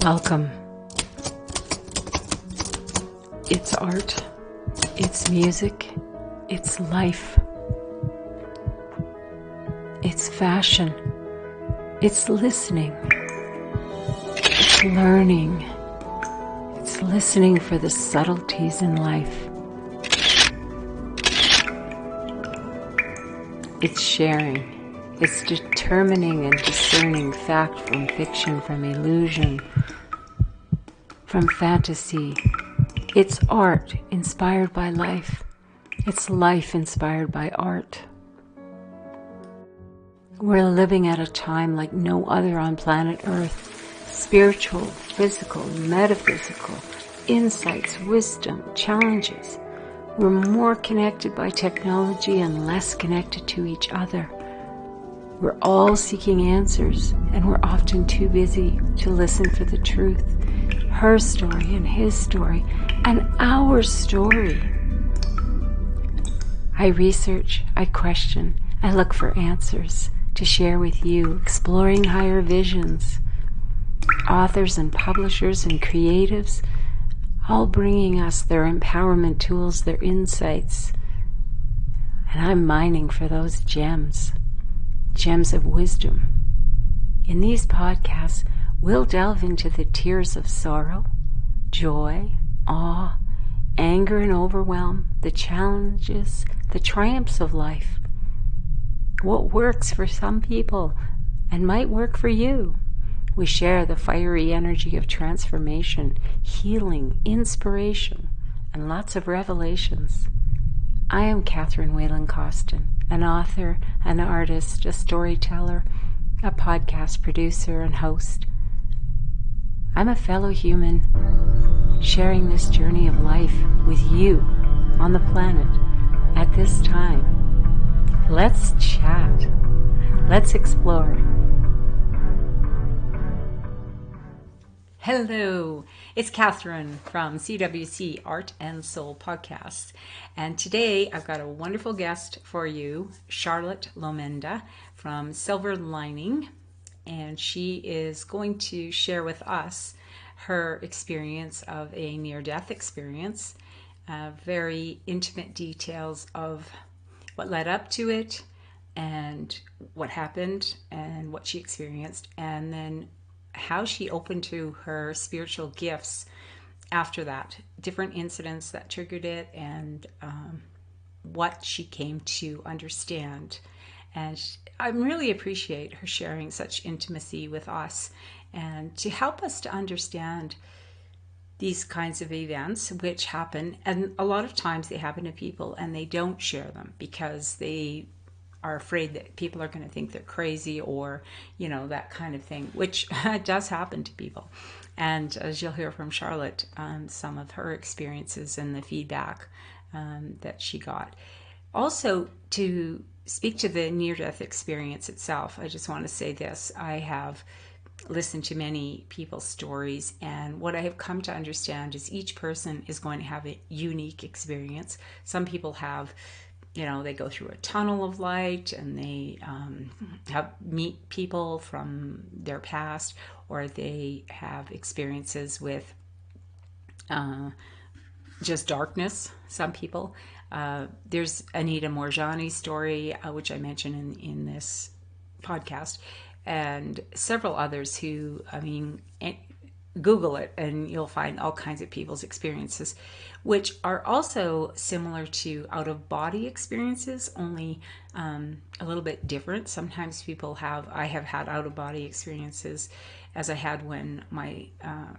Welcome. It's art, it's music, it's life, it's fashion, it's listening, it's learning, it's listening for the subtleties in life, it's sharing, it's determining and discerning fact from fiction, from illusion, from fantasy. It's art inspired by life. It's life inspired by art. We're living at a time like no other on planet Earth. Spiritual, physical, metaphysical, insights, wisdom, challenges. We're more connected by technology and less connected to each other. We're all seeking answers, and we're often too busy to listen for the truth. Her story and his story and our story. I research, I question, I look for answers to share with you, exploring higher visions. Authors and publishers and creatives, all bringing us their empowerment tools, their insights. And I'm mining for those gems of wisdom. In these podcasts, we'll delve into the tears of sorrow, joy, awe, anger and overwhelm, the challenges, the triumphs of life. What works for some people and might work for you. We share the fiery energy of transformation, healing, inspiration, and lots of revelations. I am Catherine Whalen-Costin, an author, an artist, a storyteller, a podcast producer and host. I'm a fellow human sharing this journey of life with you on the planet at this time. Let's chat. Let's explore. Hello, it's Catherine from CWC Art and Soul Podcasts. And today I've got a wonderful guest for you, Charlotte Lomenda from Silver Lining. And she is going to share with us her experience of a near-death experience, very intimate details of what led up to it and what happened and what she experienced, and then how she opened to her spiritual gifts after that, different incidents that triggered it, and what she came to understand. And I really appreciate her sharing such intimacy with us and to help us to understand these kinds of events which happen. And a lot of times they happen to people and they don't share them because they are afraid that people are going to think they're crazy or, that kind of thing, which does happen to people. And as you'll hear from Charlotte, some of her experiences and the feedback that she got. Also, to speak to the near-death experience itself, I just want to say this. I have listened to many people's stories, and what I have come to understand is each person is going to have a unique experience. Some people have, they go through a tunnel of light and they meet people from their past, or they have experiences with just darkness, some people. There's Anita Moorjani's story, which I mentioned in this podcast, and several others who, Google it and you'll find all kinds of people's experiences, which are also similar to out-of-body experiences, only a little bit different. Sometimes I have had out-of-body experiences as I had when my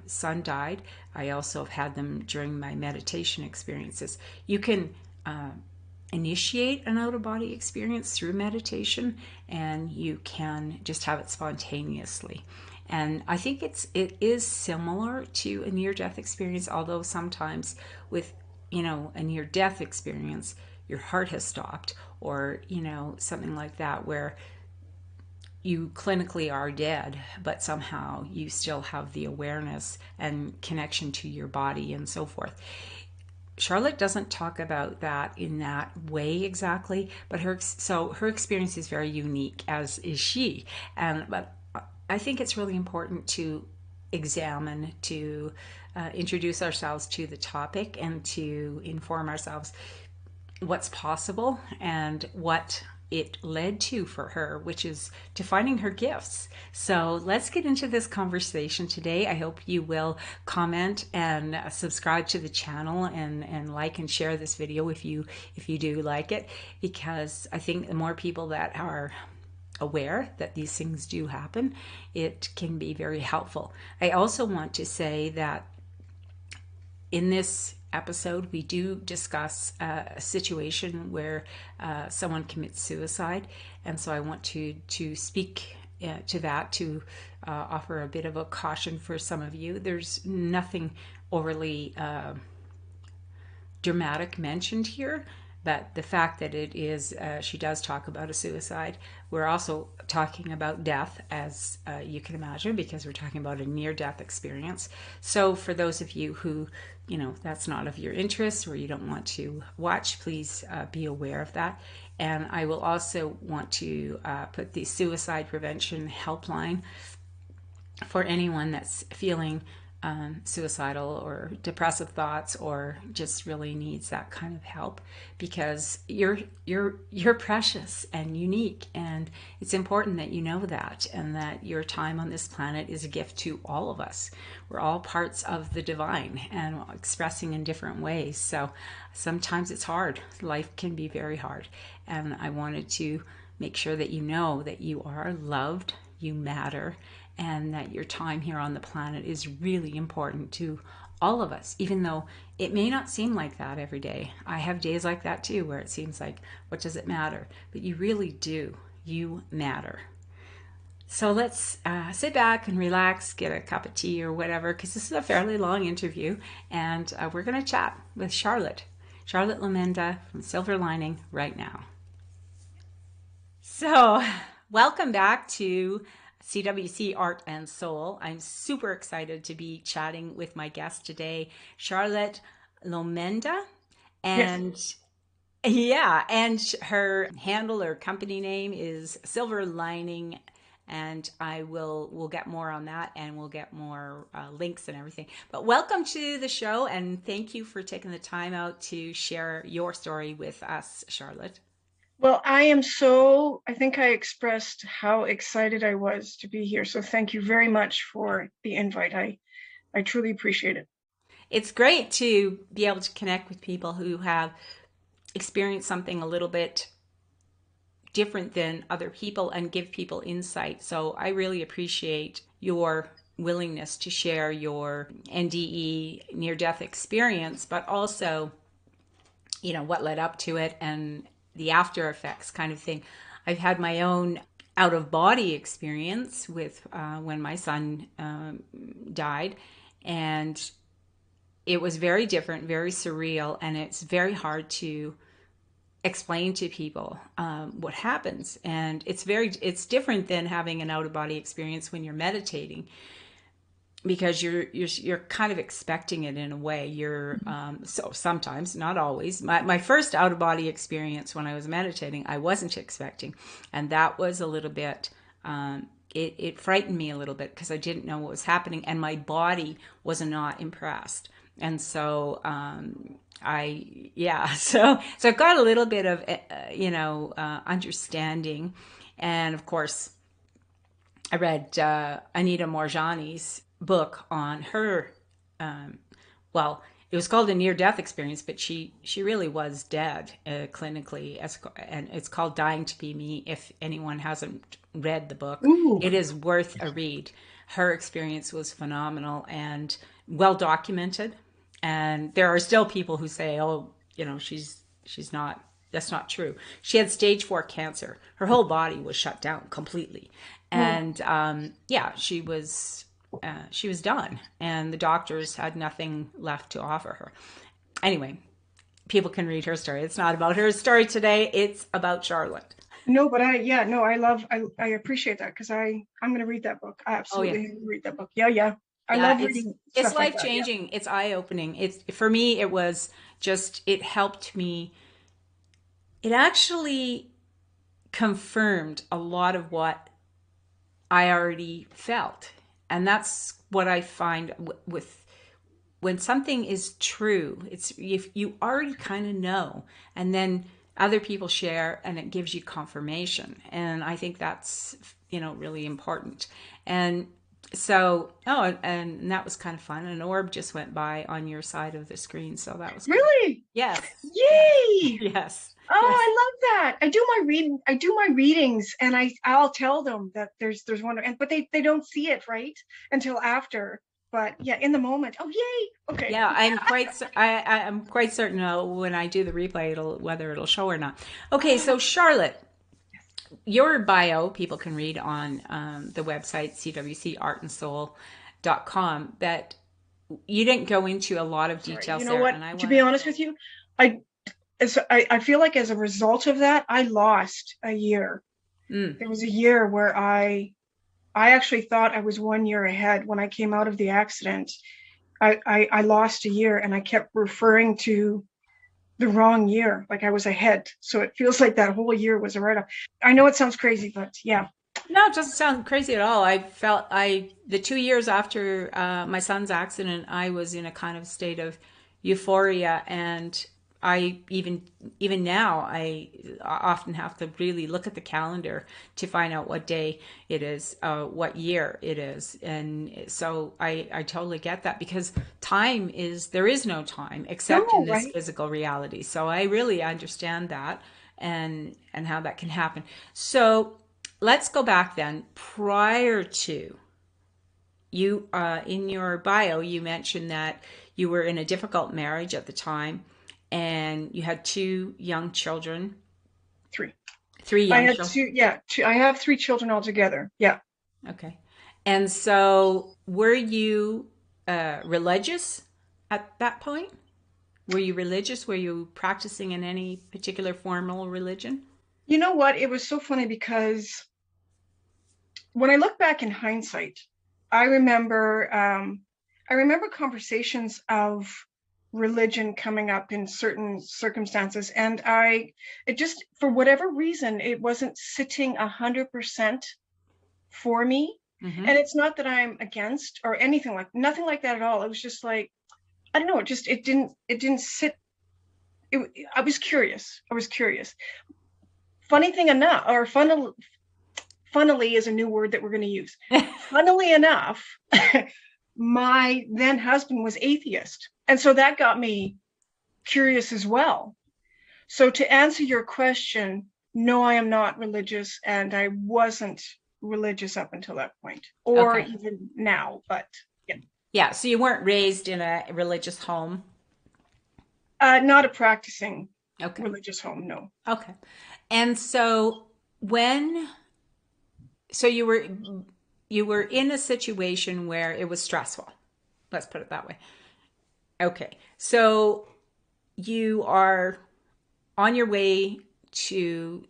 son died. I also have had them during my meditation experiences. You can initiate an out-of-body experience through meditation, and you can just have it spontaneously. And I think it is similar to a near-death experience, although sometimes with, a near-death experience, your heart has stopped, or, something like that, where you clinically are dead, but somehow you still have the awareness and connection to your body and so forth. Charlotte doesn't talk about that in that way exactly, but her experience is very unique, as is she. And but I think it's really important to examine, to introduce ourselves to the topic, and to inform ourselves what's possible and what it led to for her, which is to finding her gifts. So let's get into this conversation today. I hope you will comment and subscribe to the channel, and like and share this video if you do like it, because I think the more people that are aware that these things do happen, it can be very helpful. I also want to say that in this episode, we do discuss a situation where someone commits suicide, and so I want to speak to that, to offer a bit of a caution for some of you. There's nothing overly dramatic mentioned here, but the fact that it is, she does talk about a suicide. We're also talking about death, as you can imagine, because we're talking about a near-death experience. So for those of you who, that's not of your interest, or you don't want to watch, please be aware of that. And I will also want to put the suicide prevention helpline for anyone that's feeling suicidal or depressive thoughts, or just really needs that kind of help, because you're precious and unique, and it's important that you know that, and that your time on this planet is a gift to all of us. We're all parts of the divine and expressing in different ways. So sometimes it's hard. Life can be very hard, and I wanted to make sure that you know that you are loved, you matter, and that your time here on the planet is really important to all of us, even though it may not seem like that every day. I have days like that too, where it seems like, what does it matter? But you really do. You matter. So let's sit back and relax, get a cup of tea or whatever, because this is a fairly long interview, and we're going to chat with Charlotte Lomenda from Silver Lining right now. So welcome back to CWC Art and Soul. I'm super excited to be chatting with my guest today, Charlotte Lomenda. And yes. Yeah, and her handle or company name is Silver Lining, and we'll get more on that, and we'll get more links and everything. But welcome to the show, and thank you for taking the time out to share your story with us, Charlotte. Well, I think I expressed how excited I was to be here. So thank you very much for the invite. I truly appreciate it. It's great to be able to connect with people who have experienced something a little bit different than other people, and give people insight. So I really appreciate your willingness to share your NDE, near-death experience, but also, what led up to it and the after effects kind of thing. I've had my own out of body experience with when my son died, and it was very different, very surreal, and it's very hard to explain to people what happens. And it's different than having an out of body experience when you're meditating, because you're kind of expecting it in a way. So sometimes, not always. My first out of body experience when I was meditating, I wasn't expecting, and that was a little bit. It frightened me a little bit, because I didn't know what was happening, and my body was not impressed, and so so I've got a little bit of understanding, and of course, I read Anita Moorjani's book on her. It was called a near-death experience, but she really was dead clinically, and it's called Dying to Be Me. If anyone hasn't read the book, Ooh. It is worth a read. Her experience was phenomenal and well documented, and there are still people who say, "Oh, she's not." That's not true. She had stage 4 cancer. Her whole body was shut down completely, and she was done, and the doctors had nothing left to offer her. Anyway, people can read her story. It's not about her story today. It's about Charlotte. No, but I appreciate that, because I'm going to read that book. I absolutely read that book. Yeah. I love reading. It's life changing. It's eye opening. For me, it was, just, it helped me. It actually confirmed a lot of what I already felt. And that's what I find with when something is true, it's if you already kind of know, and then other people share and it gives you confirmation. And I think that's, really important. And so, and that was kind of fun. An orb just went by on your side of the screen. So that was really? Yes. Yay! Yes. Oh, yes. I love that. I do my readings, and I'll tell them that there's one, but they don't see it right until after. But yeah, in the moment, oh yay! Okay. Yeah, I'm quite certain when I do the replay, whether it'll show or not. Okay, so Charlotte, your bio people can read on the website cwcartandsoul.com. That you didn't go into a lot of details. You know what? And to be honest with you, I feel like as a result of that, I lost a year. There was a year where I actually thought I was 1 year ahead when I came out of the accident. I lost a year, and I kept referring to the wrong year, like I was ahead. So it feels like that whole year was a write-off. I know it sounds crazy, but yeah. No, it doesn't sound crazy at all. I felt the 2 years after my son's accident, I was in a kind of state of euphoria, and I even now I often have to really look at the calendar to find out what day it is, what year it is, and so I totally get that, because there is no time except in this physical reality. So I really understand that and how that can happen. So let's go back then. Prior to you, in your bio, you mentioned that you were in a difficult marriage at the time. And you had 2 young children. 3 young children. Two. I have 3 children altogether. Yeah. Okay. And so were you religious at that point? Were you religious? Were you practicing in any particular formal religion? You know what? It was so funny, because when I look back in hindsight, I remember conversations of religion coming up in certain circumstances, and it just, for whatever reason, it wasn't sitting 100% for me. And it's not that I'm against or anything, nothing like that at all. It was just like, I don't know, it didn't sit. I was curious. Funny thing enough, or funnily is a new word that we're going to use. Funnily enough, my then husband was atheist. And so that got me curious as well. So to answer your question, no, I am not religious, and I wasn't religious up until that point, or even now, but yeah. Yeah, so you weren't raised in a religious home? Not a practicing religious home, no. Okay. And so you were in a situation where it was stressful. Let's put it that way. Okay. So you are on your way to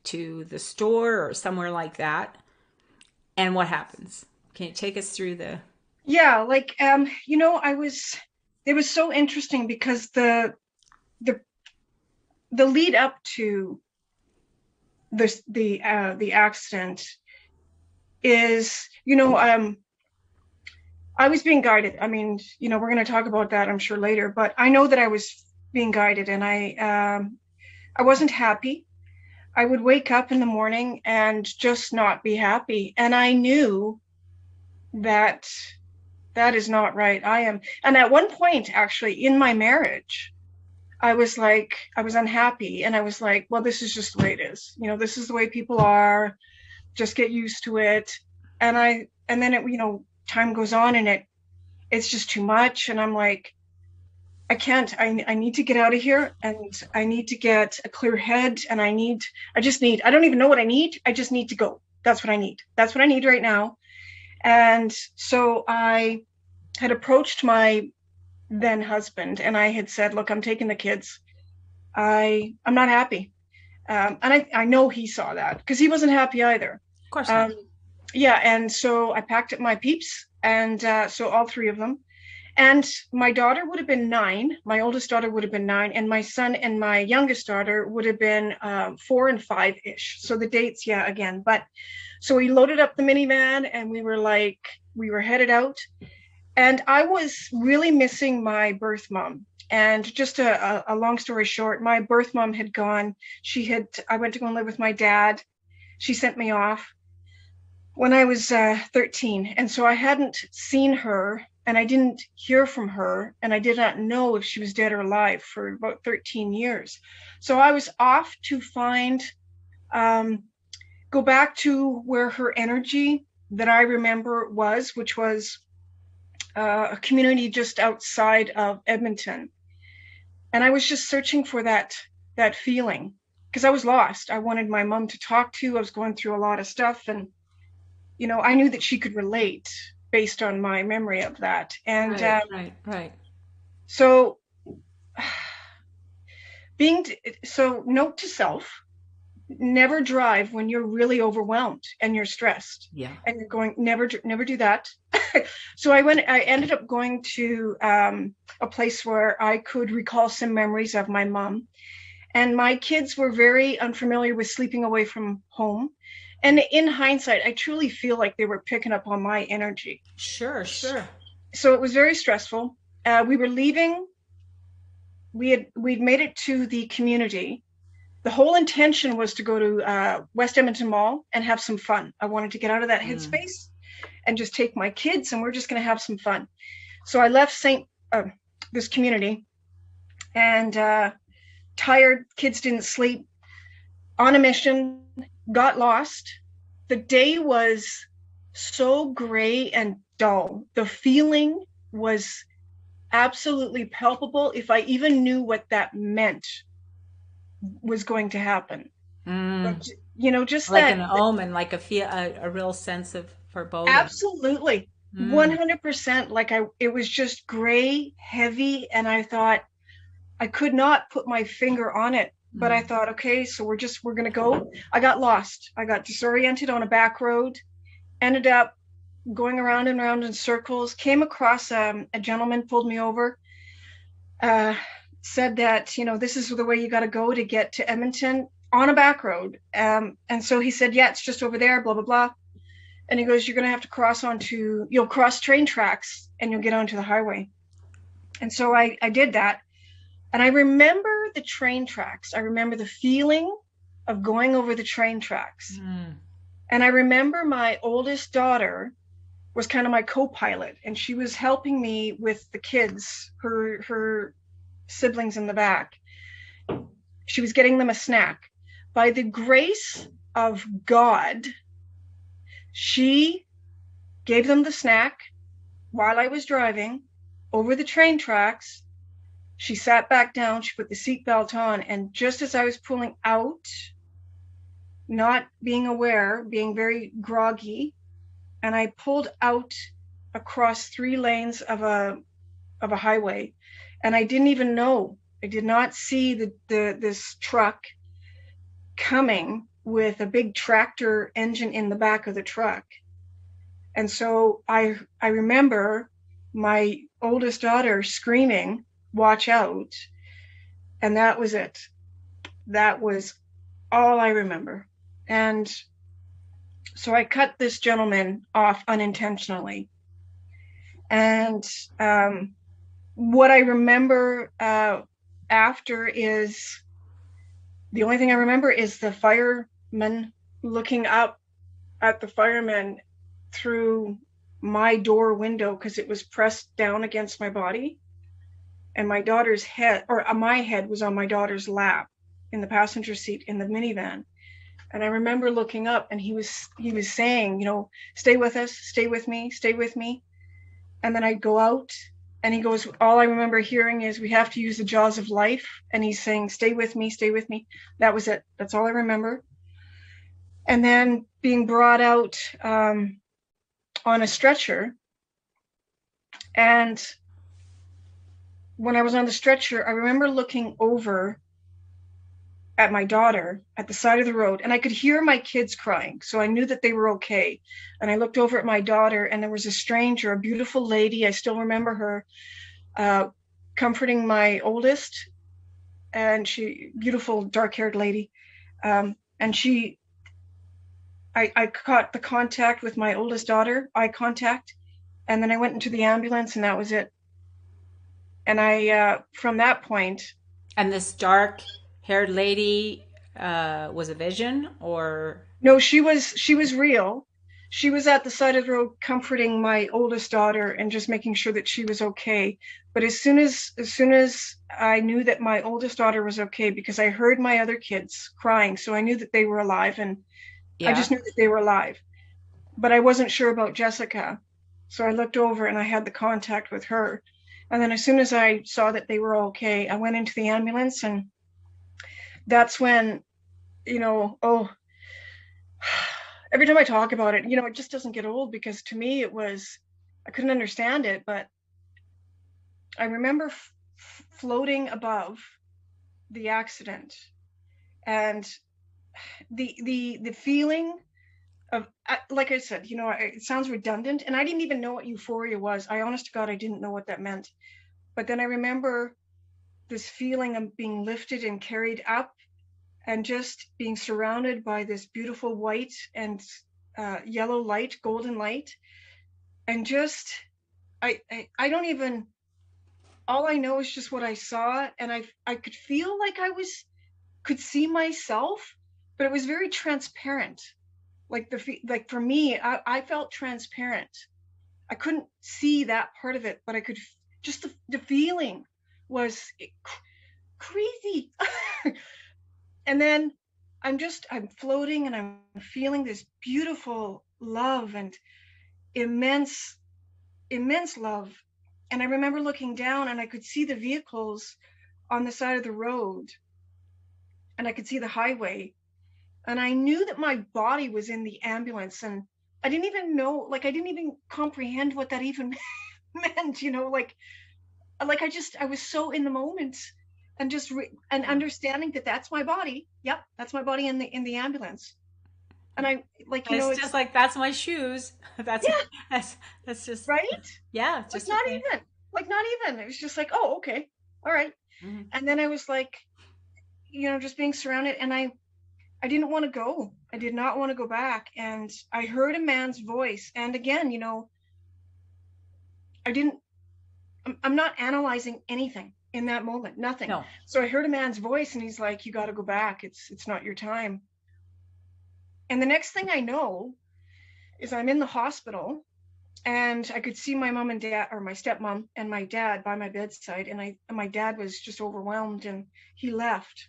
the store or somewhere like that. And what happens? Can you take us through the... Yeah, it was so interesting, because the lead up to the accident is, I was being guided. I mean, we're going to talk about that, I'm sure, later, but I know that I was being guided, and I wasn't happy. I would wake up in the morning and just not be happy. And I knew that is not right. And at one point, actually, in my marriage, I was unhappy, and I was like, well, this is just the way it is. This is the way people are. Just get used to it. And then it, time goes on, and it's just too much. And I'm like, I can't, I need to get out of here, and I need to get a clear head. And I don't even know what I need. I just need to go. That's what I need. That's what I need right now. And so I had approached my then husband, and I had said, look, I'm taking the kids. I'm not happy. And I know he saw that, because he wasn't happy either. Of course not. Yeah. And so I packed up my peeps, and so all 3 of them. And my daughter would have been 9. My oldest daughter would have been 9, and my son and my youngest daughter would have been 4 and 5-ish. So the dates, yeah, again. But so we loaded up the minivan, and we were headed out. And I was really missing my birth mom. And just a long story short, my birth mom had gone. I went to go and live with my dad. She sent me off when I was 13. And so I hadn't seen her, and I didn't hear from her, and I did not know if she was dead or alive for about 13 years. So I was off to go back to where her energy that I remember was, which was a community just outside of Edmonton. And I was just searching for that feeling, because I was lost. I wanted my mom to talk to. I was going through a lot of stuff, and I knew that she could relate based on my memory of that. And right. So note to self: never drive when you're really overwhelmed and you're stressed. Yeah. And you're going, never do that. So I ended up going to a place where I could recall some memories of my mom. And my kids were very unfamiliar with sleeping away from home. And in hindsight, I truly feel like they were picking up on my energy. Sure. So it was very stressful. We were leaving. We'd made it to the community. The whole intention was to go to West Edmonton Mall and have some fun. I wanted to get out of that headspace and just take my kids, and we're just going to have some fun. So I left this community, and tired, kids didn't sleep, on a mission, got lost. The day was so gray and dull. The feeling was absolutely palpable. If I even knew what that meant was going to happen. But, just like that, an omen, like a real sense of foreboding. Absolutely. 100%. Like it was just gray, heavy. And I thought, I could not put my finger on it, but I thought, okay, so we're going to go. I got lost. I got disoriented on a back road, ended up going around and around in circles, came across a gentleman, pulled me over, said that, this is the way you got to go to get to Edmonton on a back road. And so he said, yeah, it's just over there, blah, blah, blah. And he goes, you're going to have to you'll cross train tracks and you'll get onto the highway. And so I did that. And I remember the train tracks. I remember the feeling of going over the train tracks. And I remember my oldest daughter was kind of my co-pilot, and she was helping me with the kids, her siblings in the back. She was getting them a snack. By the grace of God, she gave them the snack while I was driving over the train tracks. She sat back down, she put the seatbelt on, and just as I was pulling out, not being aware, being very groggy, and I pulled out across 3 lanes of a highway, and I didn't even know. I did not see this truck coming with a big tractor engine in the back of the truck. And so I remember my oldest daughter screaming, "Watch out." And that was it. That was all I remember. And so I cut this gentleman off unintentionally. And what I remember after is, the only thing I remember is the fireman looking up at the fireman through my door window, because it was pressed down against my body. And my daughter's head, or my head, was on my daughter's lap in the passenger seat in the minivan. And I remember looking up, and he was saying, "Stay with us, stay with me, stay with me." And then I'd go out, and he goes, all I remember hearing is, "We have to use the jaws of life." And he's saying, "Stay with me, stay with me." That was it. That's all I remember. And then being brought out on a stretcher. And when I was on the stretcher, I remember looking over at my daughter at the side of the road, and I could hear my kids crying. So I knew that they were okay. And I looked over at my daughter, and there was a stranger, a beautiful lady. I still remember her, uh, comforting my oldest, and she, beautiful dark haired lady. And I caught the contact with my oldest daughter, eye contact, and then I went into the ambulance, and that was it. And from that point, And this dark haired lady was a vision, or no, she was real. She was at the side of the road comforting my oldest daughter and just making sure that she was okay. But as soon as I knew that my oldest daughter was okay, because I heard my other kids crying, so I knew that they were alive, and I yeah. just knew that they were alive. But I wasn't sure about Jessica. So I looked over and I had the contact with her. And then as soon as I saw that they were okay, I went into the ambulance, and that's when, oh, every time I talk about it, it just doesn't get old, because to me I couldn't understand it, but I remember floating above the accident, and the feeling of, like I said, it sounds redundant, and I didn't even know what euphoria was. I, honest to God, I didn't know what that meant. But then I remember this feeling of being lifted and carried up, and just being surrounded by this beautiful white and yellow light, golden light, and just I don't even, all I know is just what I saw, and I could feel like could see myself, but it was very transparent. Like like for me, I felt transparent. I couldn't see that part of it, but I could just the feeling was crazy. And then I'm floating, and I'm feeling this beautiful love and immense immense love. And I remember looking down, and I could see the vehicles on the side of the road, and I could see the highway, and I knew that my body was in the ambulance. And I didn't even know, like, I didn't even comprehend what that even meant, like I was so in the moment, and and understanding that that's my body. Yep, that's my body in the ambulance. And I, like, And it's it's, just like that's my shoes. That's yeah, that's that's just right. yeah, it's Like, just a not thing. even, not even. It was just like, oh, okay, all right. Mhm. And then I was like, just being surrounded, and I didn't want to go. I did not want to go back. And I heard a man's voice. And again, I didn't, I'm not analyzing anything in that moment, nothing. No. So I heard a man's voice, and he's like, you got to go back. It's not your time. And the next thing I know is I'm in the hospital, and I could see my mom and dad, or my stepmom and my dad, by my bedside. And my dad was just overwhelmed, and he left.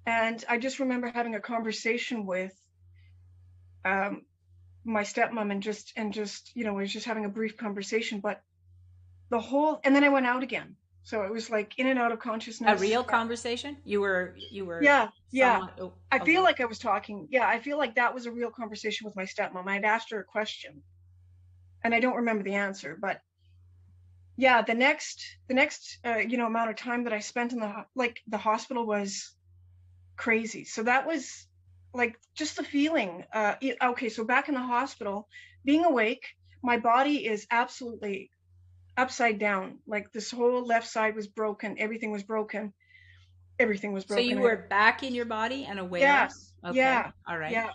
And I just remember having a conversation with, um, my stepmom, and just we was just having a brief conversation. But and then I went out again, so it was like in and out of A consciousness. real conversation? You were Yeah, yeah. somewhat I feel aware. like I was talking. Yeah, I feel like that was a real conversation with my stepmom. I'd asked her a question, and I don't remember the answer. But yeah, the next amount of time that I spent in the hospital was crazy. So that was like just the feeling. Okay, so back in the hospital, being awake, my body is absolutely upside down. Like, this whole left side was broken. Everything was broken. Everything was So broken. you were back in your body and aware? Yes, Okay. yeah, All right. yeah.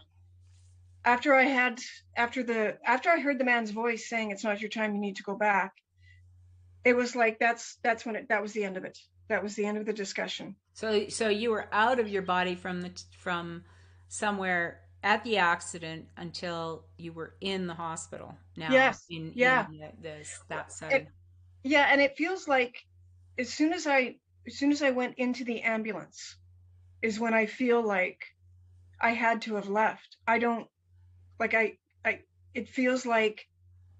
After I had, after I heard the man's voice saying, "It's not your time. You need to go back." It was like that's when that was the end of it. That was the end of the discussion. So you were out of your body from somewhere at the accident until you were in the hospital now Yes, in yeah, this that it, side. yeah, and it feels like as soon as I went into the ambulance is when I feel like I had to have left. I don't, like, I it feels like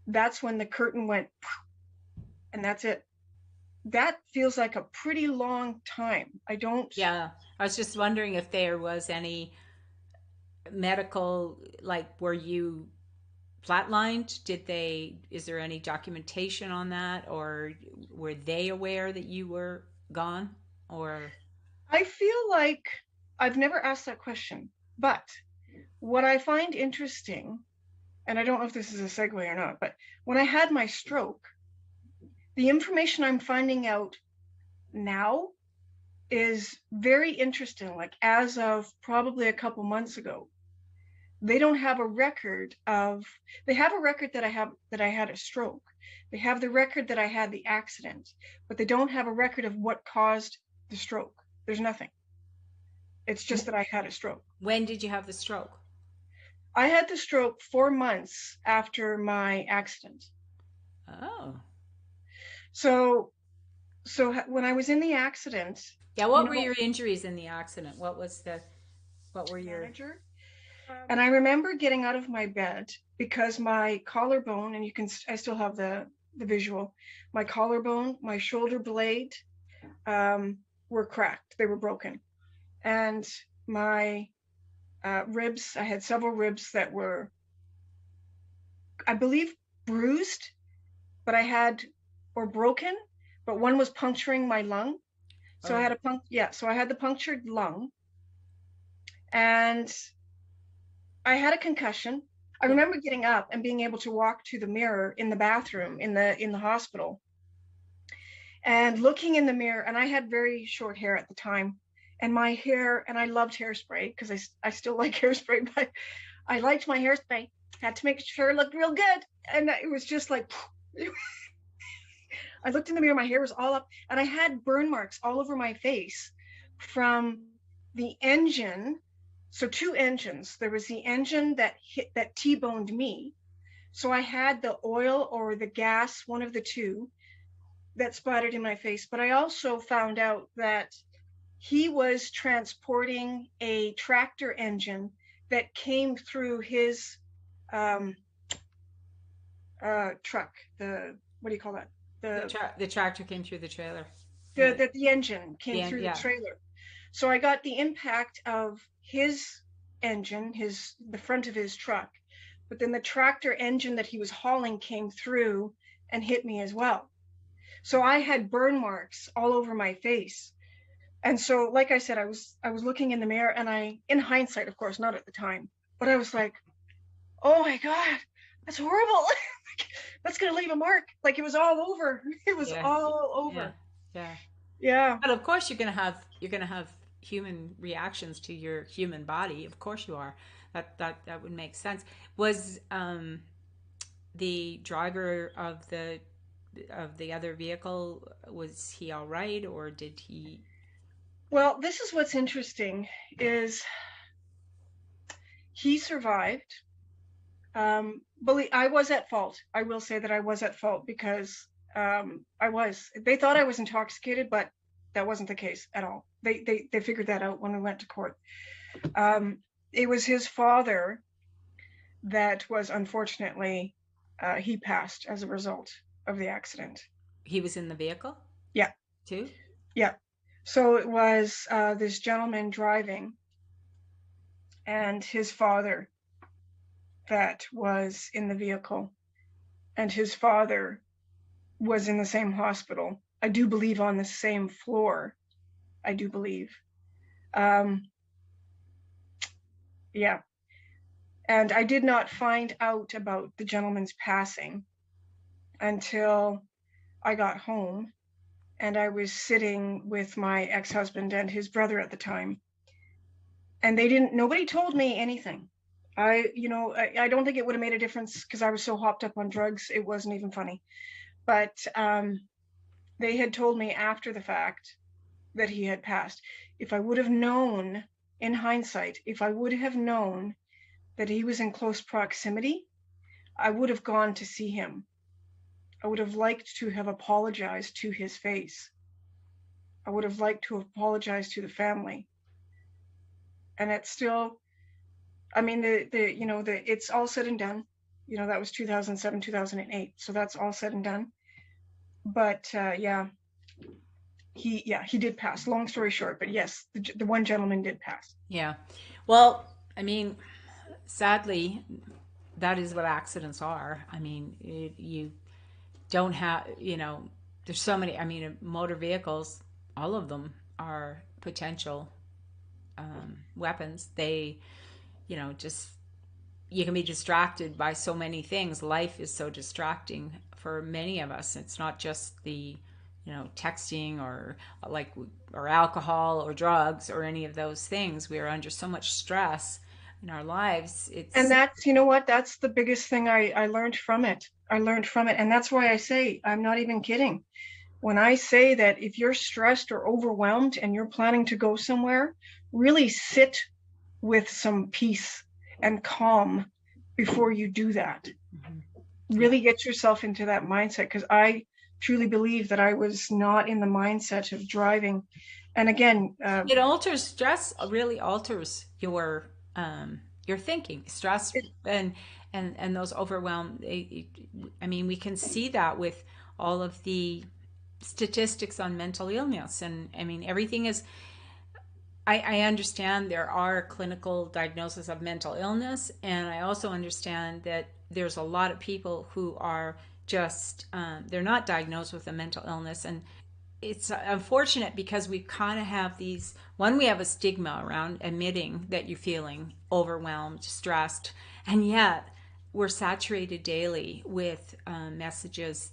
that's when the curtain went, and that's it. That feels like a pretty long time. I don't. Yeah. I was just wondering if there was any medical, like, were you flatlined? Is there any documentation on that, or were they aware that you were gone, or? I feel like I've never asked that question, but what I find interesting, and I don't know if this is a segue or not, but when I had my stroke, the information I'm finding out now is very interesting. Like as of probably a couple months ago, they don't have a record of, they have a record that I had a stroke. They have the record that I had the accident, but they don't have a record of what caused the stroke. There's nothing. It's just that I had a stroke. When did you have the stroke? I had the stroke 4 months after my accident. Oh. So when I was in the accident, Yeah, you what know were what, your injuries in the accident? What were your manager? And I remember getting out of my bed because my collarbone, and I still have the visual, my collarbone, my shoulder blade, were cracked. They were broken. And my ribs, I had several ribs that were, I believe, bruised, but or broken, but one was puncturing my lung. So I Oh. had so I had the punctured lung, and I had a concussion. I Yeah. remember getting up and being able to walk to the mirror in the bathroom in the hospital and looking in the mirror. And I had very short hair at the time, and my hair, and I loved hairspray because I still like hairspray, but I liked my hairspray. Had to make sure it looked real good, and it was just like. I looked in the mirror, my hair was all up, and I had burn marks all over my face from the engine. So two engines. There was the engine that T-boned me. So I had the oil or the gas, one of the two, that splattered in my face. But I also found out that he was transporting a tractor engine that came through his truck. What do you call that? The tractor came through the trailer. Yeah. The engine came through the Yeah. trailer. So I got the impact of his engine, the front of his truck, but then the tractor engine that he was hauling came through and hit me as well. So I had burn marks all over my face. And so, like I said, I was looking in the mirror, and in hindsight, of course, not at the time, but I was like, oh my God, that's horrible. That's going to leave a mark. Like it was all over. It was Yeah. all Yeah. over. Yeah. Yeah. But of course you're gonna have human reactions to your human body. Of course you are. That would make sense. Was the driver of the other vehicle, was he all right, or did he? Well, this is what's interesting is he survived. I was at fault. I will say that I was at fault because they thought I was intoxicated, but that wasn't the case at all. They figured that out when we went to court. It was his father that was, unfortunately, he passed as a result of the accident. He was in the vehicle Yeah, too. yeah. So it was this gentleman driving and his father that was in the vehicle, and his father was in the same hospital. I do believe on the same floor. I do believe. Yeah. And I did not find out about the gentleman's passing until I got home, and I was sitting with my ex-husband and his brother at the time. And nobody told me anything. I don't think it would have made a difference because I was so hopped up on drugs, it wasn't even funny. But they had told me after the fact that he had passed. If I would have known, in hindsight, if I would have known that he was in close proximity, I would have gone to see him. I would have liked to have apologized to his face. I would have liked to apologize to the family. And it's still, I mean, it's all said and done. That was 2007, 2008. So that's all said and done. But yeah, he did pass. Long story short, but yes, the one gentleman did pass. Yeah. Well, I mean, sadly, that is what accidents are. I mean, you don't have, there's so many, I mean, motor vehicles, all of them are potential weapons. They, just you can be distracted by so many things. Life is so distracting for many of us. It's not just the, texting or or alcohol or drugs or any of those things. We are under so much stress in our lives. And It's that's, you know what, that's the biggest thing I learned from it. I learned from it. And that's why I say, I'm not even kidding when I say that if you're stressed or overwhelmed and you're planning to go somewhere, really sit with some peace and calm before you do that. Really get yourself into that mindset, because I truly believe that I was not in the mindset of driving. And again, it alters stress. Really alters your thinking. Stress and those overwhelmed. I mean, we can see that with all of the statistics on mental illness, and I mean, everything is. I understand there are clinical diagnoses of mental illness, and I also understand that there's a lot of people who are just they're not diagnosed with a mental illness, and it's unfortunate because we kind of have these. One, we have a stigma around admitting that you're feeling overwhelmed, stressed, and yet we're saturated daily with messages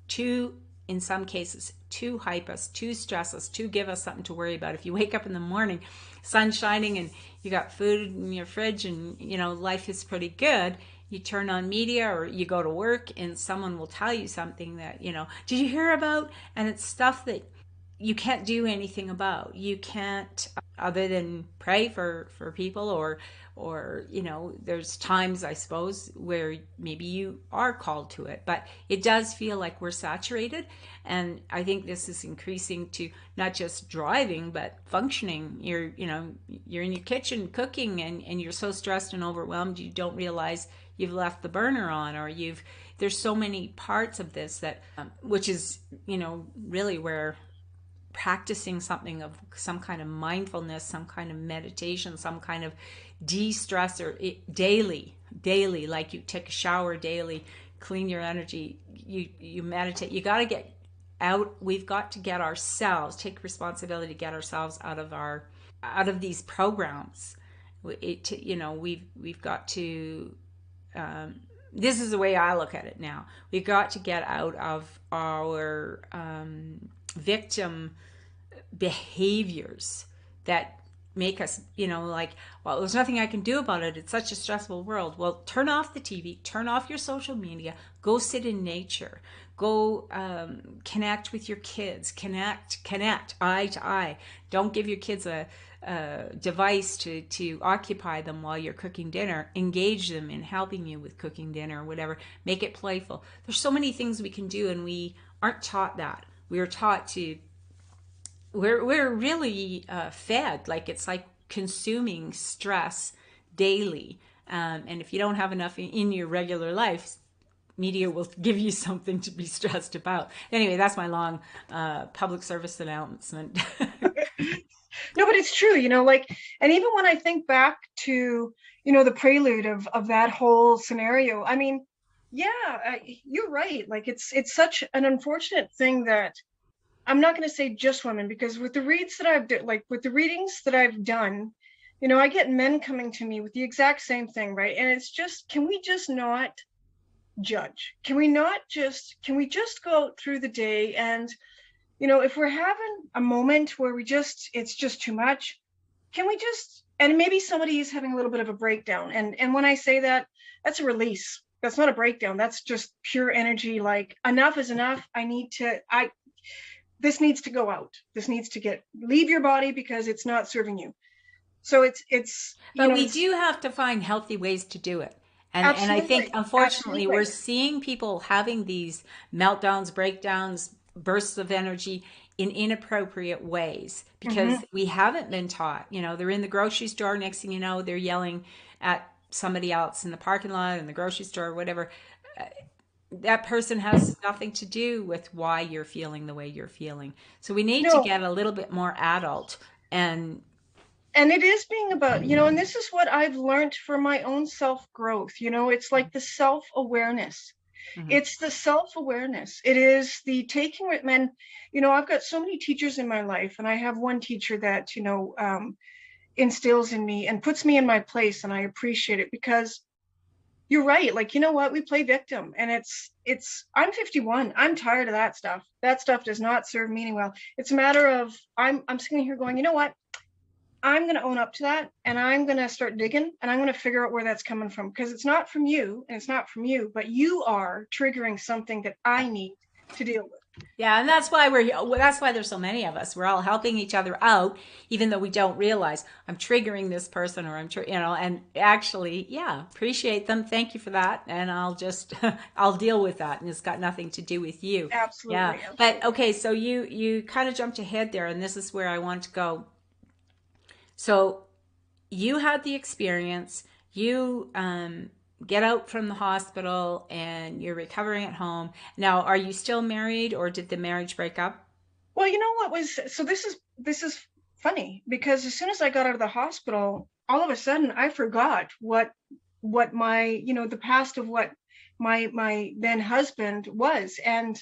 to, in some cases, to hype us, to stress us, to give us something to worry about. If you wake up in the morning, sun shining, and you got food in your fridge, and life is pretty good, you turn on media or you go to work and someone will tell you something that, did you hear about? And it's stuff that you can't do anything about. You can't, other than pray for people, or there's times, I suppose, where maybe you are called to it, but it does feel like we're saturated. And I think this is increasing to not just driving but functioning. You're in your kitchen cooking, and you're so stressed and overwhelmed you don't realize you've left the burner on, or there's so many parts of this that which is really where practicing something of some kind of mindfulness, some kind of meditation, some kind of de-stressor daily, like you take a shower daily, clean your energy, you meditate. You got to get out. We've got to get ourselves, take responsibility to get ourselves out of these programs. We've got to this is the way I look at it now. We've got to get out of our victim behaviors that make us, well, there's nothing I can do about it. It's such a stressful world. Well, turn off the TV, turn off your social media, go sit in nature, go connect with your kids, connect eye to eye. Don't give your kids a device to occupy them while you're cooking dinner. Engage them in helping you with cooking dinner or whatever. Make it playful. There's so many things we can do, and we aren't taught that. We are taught to. We're really fed, like it's like consuming stress daily, and if you don't have enough in your regular life, media will give you something to be stressed about. Anyway, that's my long public service announcement. No, but it's true, and even when I think back to, the prelude of that whole scenario, I mean, yeah, you're right. Like it's such an unfortunate thing that I'm not going to say just women, because with the readings that I've done, I get men coming to me with the exact same thing, right? And it's just, can we just not judge? Can we just go through the day and, if we're having a moment where it's just too much, can we just, and maybe somebody is having a little bit of a breakdown. And when I say that, that's a release. That's not a breakdown. That's just pure energy. Like, enough is enough. This needs to go out. This needs to leave your body because it's not serving you. So it's but we do have to find healthy ways to do it. And I think, unfortunately, we're seeing people having these meltdowns, breakdowns, bursts of energy in inappropriate ways because we haven't been taught. They're in the grocery store. Next thing you know, they're yelling at somebody else in the parking lot, in the grocery store, or whatever. That person has nothing to do with why you're feeling the way you're feeling. So we need to get a little bit more adult, and it is being about, and this is what I've learned for my own self-growth. It's like the self-awareness. It's the self-awareness. It is the taking it, man. You know, I've got so many teachers in my life, and I have one teacher that, instills in me and puts me in my place, and I appreciate it, because you're right. Like, you know what? We play victim, and I'm 51. I'm tired of that stuff. That stuff does not serve me well. It's a matter of, I'm sitting here going, you know what? I'm going to own up to that, and I'm going to start digging, and I'm going to figure out where that's coming from, because it's not from you and it's not from you, but you are triggering something that I need to deal with. Yeah, and that's why that's why there's so many of us. We're all helping each other out, even though we don't realize I'm triggering this person, or and actually, yeah, appreciate them. Thank you for that. And I'll just, I'll deal with that. And it's got nothing to do with you. Absolutely. Yeah. Absolutely. But okay, so you kind of jumped ahead there, and this is where I want to go. So you had the experience, you, get out from the hospital, and you're recovering at home. Now, are you still married, or did the marriage break up? Well, you know what was, so this is funny, because as soon as I got out of the hospital, all of a sudden I forgot what my, the past of what my then husband was. And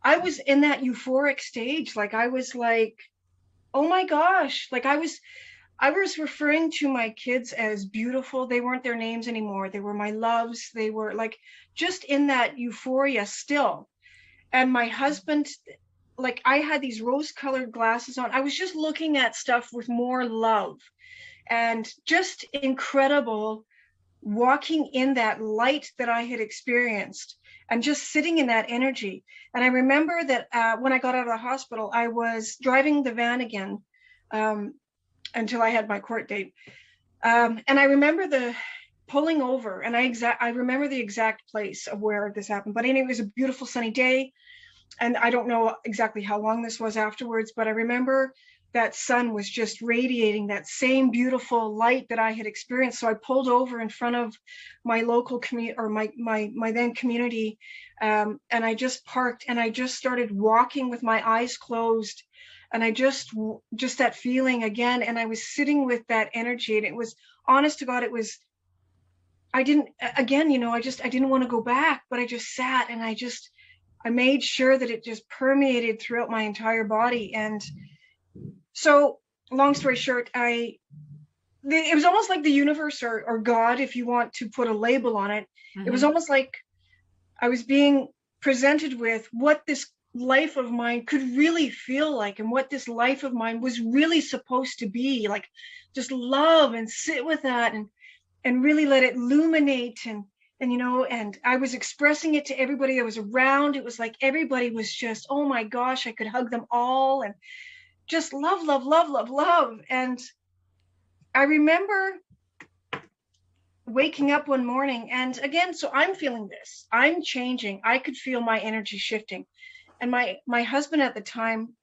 I was in that euphoric stage. Like, I was like, oh my gosh, like I was referring to my kids as beautiful. They weren't their names anymore. They were my loves. They were like just in that euphoria still. And my husband, like, I had these rose-colored glasses on. I was just looking at stuff with more love, and just incredible, walking in that light that I had experienced, and just sitting in that energy. And I remember that when I got out of the hospital, I was driving the van again, until I had my court date. And I remember the pulling over, and I remember the exact place of where this happened. But anyway, it was a beautiful sunny day. And I don't know exactly how long this was afterwards, but I remember that sun was just radiating that same beautiful light that I had experienced. So I pulled over in front of my local community, or my then community, and I just parked, and I just started walking with my eyes closed. And I just that feeling again, and I was sitting with that energy, and it was, honest to God, it was, I didn't want to go back, but I just sat, and I made sure that it just permeated throughout my entire body. And so, long story short, it was almost like the universe, or God, if you want to put a label on it. It was almost like I was being presented with what this life of mine could really feel like, and what this life of mine was really supposed to be like. Just love and sit with that, and really let it illuminate, and and I was expressing it to everybody that was around. It was like everybody was just, oh my gosh, I could hug them all, and just love, love, love, love, love. And I remember waking up one morning, and again, so I'm feeling this, I'm changing, I could feel my energy shifting. And my husband at the time,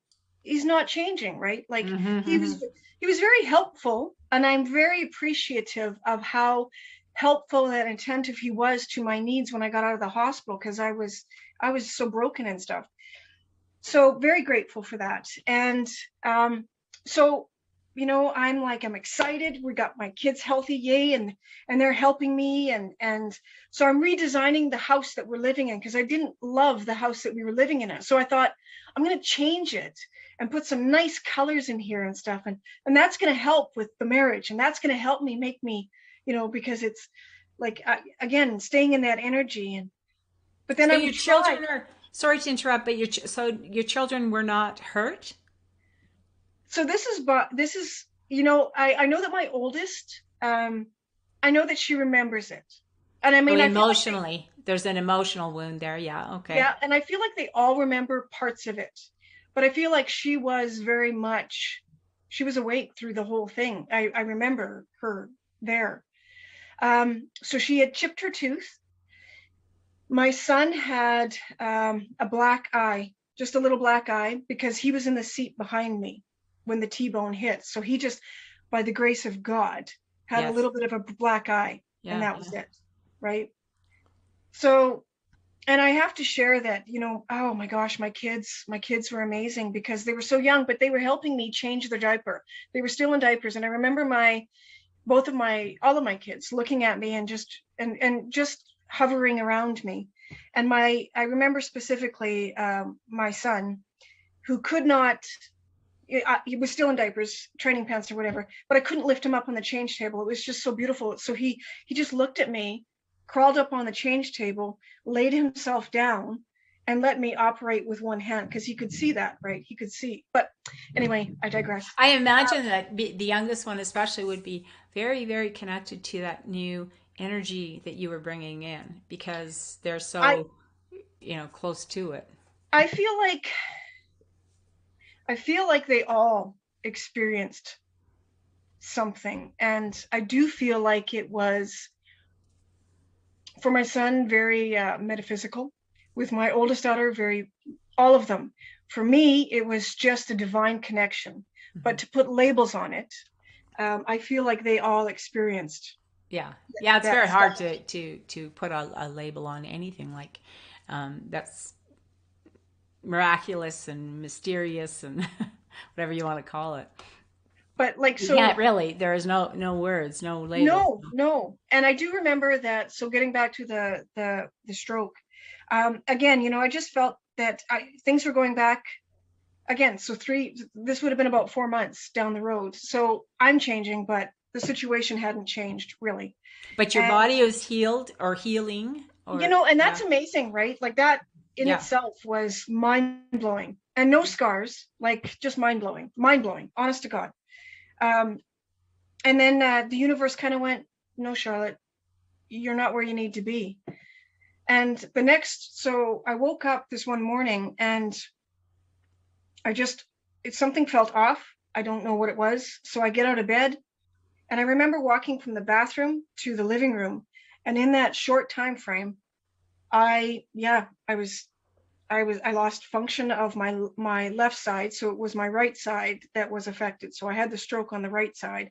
he's not changing, right? Like, he was very helpful, and I'm very appreciative of how helpful and attentive he was to my needs when I got out of the hospital, because I was so broken and stuff. So very grateful for that. And so, I'm excited. We got my kids healthy, yay, and they're helping me, and so I'm redesigning the house that we're living in, because I didn't love the house that we were living in. So I thought, I'm going to change it and put some nice colors in here and stuff, and that's going to help with the marriage, and that's going to help me, make me, because it's like, again, staying in that energy. But then, so your children are, sorry to interrupt, but your children were not hurt? So this is, I know that my oldest, I know that she remembers it. And I mean, so emotionally, there's an emotional wound there. Yeah. Okay. Yeah. And I feel like they all remember parts of it, but I feel like she was awake through the whole thing. I remember her there. So she had chipped her tooth. My son had a black eye, just a little black eye, because he was in the seat behind me when the T-bone hit. So he just, by the grace of God, had a little bit of a black eye, and that was it, right? So, and I have to share that, oh my gosh, my kids were amazing, because they were so young, but they were helping me change their diaper. They were still in diapers, and I remember all of my kids looking at me, and just hovering around me. And I remember specifically my son, who could not, he was still in diapers, training pants or whatever, but I couldn't lift him up on the change table. It was just so beautiful. So he just looked at me, crawled up on the change table, laid himself down, and let me operate with one hand, because he could see that, right? He could see. But anyway, I digress. I imagine that the youngest one especially would be very, very connected to that new energy that you were bringing in, because they're so, close to it. I feel like they all experienced something. And I do feel like it was, for my son, very metaphysical. With my oldest daughter, all of them. For me, it was just a divine connection. Mm-hmm. But to put labels on it, I feel like they all experienced. Yeah. It's very hard to put a label on anything like that's miraculous and mysterious and whatever you want to call it. But so, you can't really. There is no words, no labels. No. And I do remember that. So getting back to the stroke, again, I just felt that things were going back again. So this would have been about 4 months down the road. So I'm changing, but the situation hadn't changed really. But your body is healed or healing. And that's amazing, right? Like that in itself was mind-blowing. And no scars, like just mind-blowing, honest to God. And then the universe kind of went, no, Charlotte, you're not where you need to be. And so I woke up this one morning and something felt off. I don't know what it was. So I get out of bed and I remember walking from the bathroom to the living room. And in that short time frame, I lost function of my left side. So it was my right side that was affected. So I had the stroke on the right side,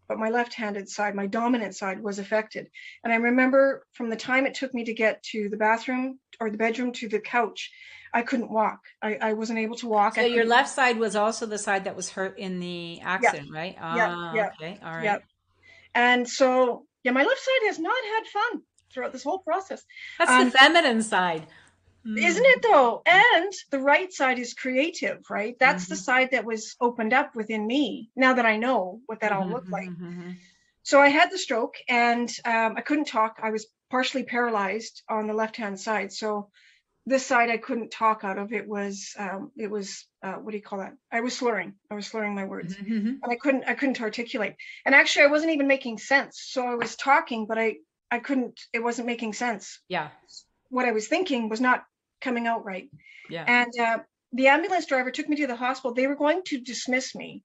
but my left-handed side, my dominant side, was affected. And I remember from the time it took me to get to the bathroom or the bedroom to the couch, I couldn't walk. I wasn't able to walk. So your left side was also the side that was hurt in the accident, right? Yeah. Okay. All right. Yeah. And so, my left side has not had fun throughout this whole process. That's the feminine side. Isn't it though? And the right side is creative, right? That's the side that was opened up within me. Now that I know what that all looked like. So I had the stroke and I couldn't talk. I was partially paralyzed on the left-hand side. So this side I couldn't talk out of. It was what do you call that? I was slurring my words. And I couldn't articulate. And actually I wasn't even making sense. So I was talking, but I couldn't, it wasn't making sense. Yeah. What I was thinking was not coming out right. Yeah. And the ambulance driver took me to the hospital. They were going to dismiss me,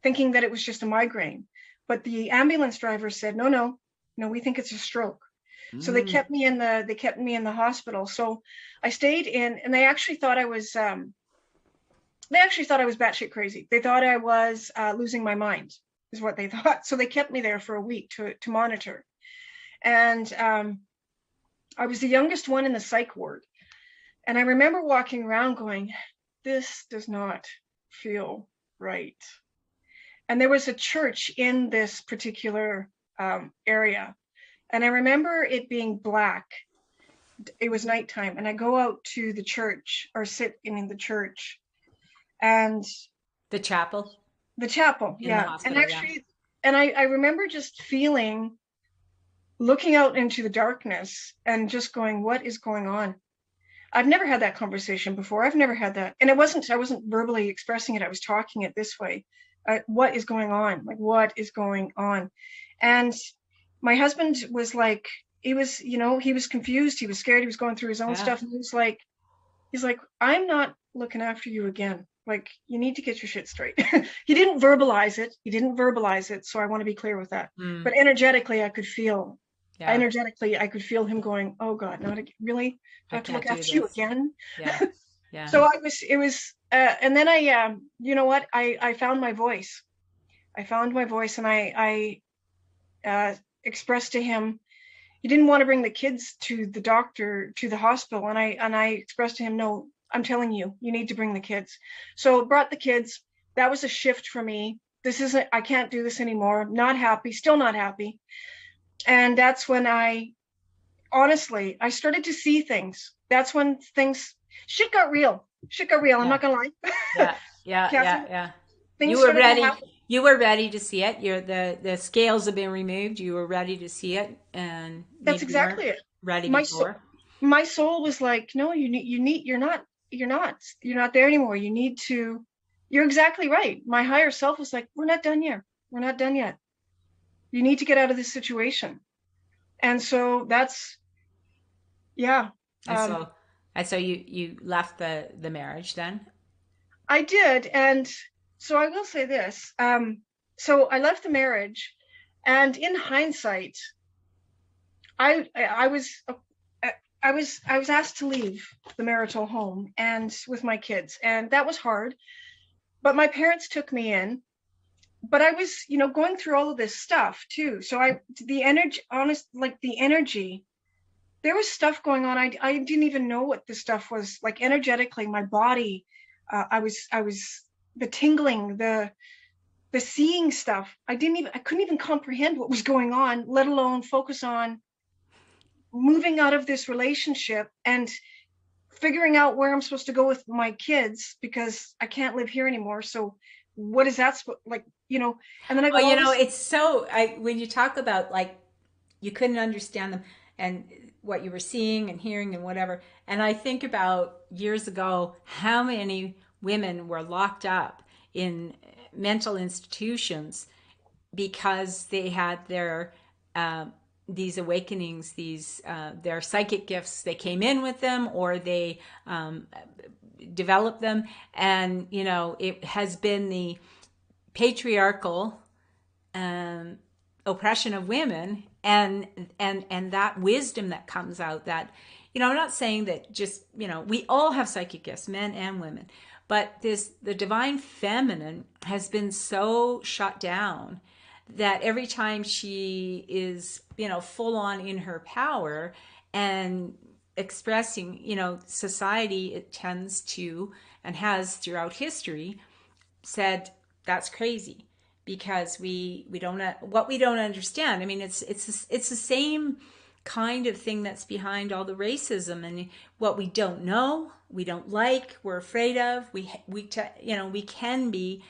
thinking that it was just a migraine. But the ambulance driver said, no, we think it's a stroke. So they kept me in the hospital. So I stayed in, and they actually thought I was batshit crazy. They thought I was losing my mind, is what they thought. So they kept me there for a week to monitor. And I was the youngest one in the psych ward. And I remember walking around going, this does not feel right. And there was a church in this particular area. And I remember it being black. It was nighttime. And I go out to the church, or sit in the church. And the chapel? The chapel, yeah. And actually, and I remember just looking out into the darkness and just going, what is going on? I've never had that conversation before. I've never had that. And I wasn't verbally expressing it. I was talking it this way. What is going on? Like, what is going on? And my husband was like, he was confused. He was scared. He was going through his own stuff. And he's like, I'm not looking after you again. Like, you need to get your shit straight. He didn't verbalize it. So I want to be clear with that. But energetically, I could feel him going, oh God, not again. Really? I have to look after you again? Yeah. So and then I found my voice. And I expressed to him, he didn't want to bring the kids to the doctor, to the hospital. And I expressed to him, no, I'm telling you, you need to bring the kids. So brought the kids. That was a shift for me. I can't do this anymore. Not happy, still not happy. And that's when honestly, I started to see things. That's when shit got real. Shit got real. I'm Yeah. not gonna lie. Yeah. Yeah. Yeah. Catherine, Yeah. You things were started to ready. happen. You were ready to see it. The scales have been removed. You were ready to see it, and That's maybe you weren't exactly it. ready My soul, before. my soul was like, no, you're not there anymore. You're exactly right. My higher self was like, we're not done yet. We're not done yet. You need to get out of this situation. And so that's, yeah. And Um, so, and so you left the marriage then. I did. And so I will say this. So I left the marriage, and in hindsight, I was I was asked to leave the marital home and with my kids, and that was hard. But my parents took me in. But I was, going through all of this stuff too. So the energy, the energy, there was stuff going on. I didn't even know what this stuff was like energetically. My body, I was the tingling, the seeing stuff. I couldn't even comprehend what was going on, let alone focus on moving out of this relationship and figuring out where I'm supposed to go with my kids, because I can't live here anymore. So what is that like, and then I got Well, all this. it's so when you talk about like you couldn't understand them and what you were seeing and hearing and whatever. And I think about years ago how many women were locked up in mental institutions because they had their these awakenings, these their psychic gifts. They came in with them, or they developed them, and it has been the patriarchal oppression of women, and that wisdom that comes out. That I'm not saying that just we all have psychic gifts, men and women, but the divine feminine has been so shut down that every time she is full on in her power and expressing, society, it tends to, and has throughout history, said that's crazy, because we don't what we don't understand. I mean, it's the same kind of thing that's behind all the racism, and what we don't know, we don't like, we're afraid of, we can be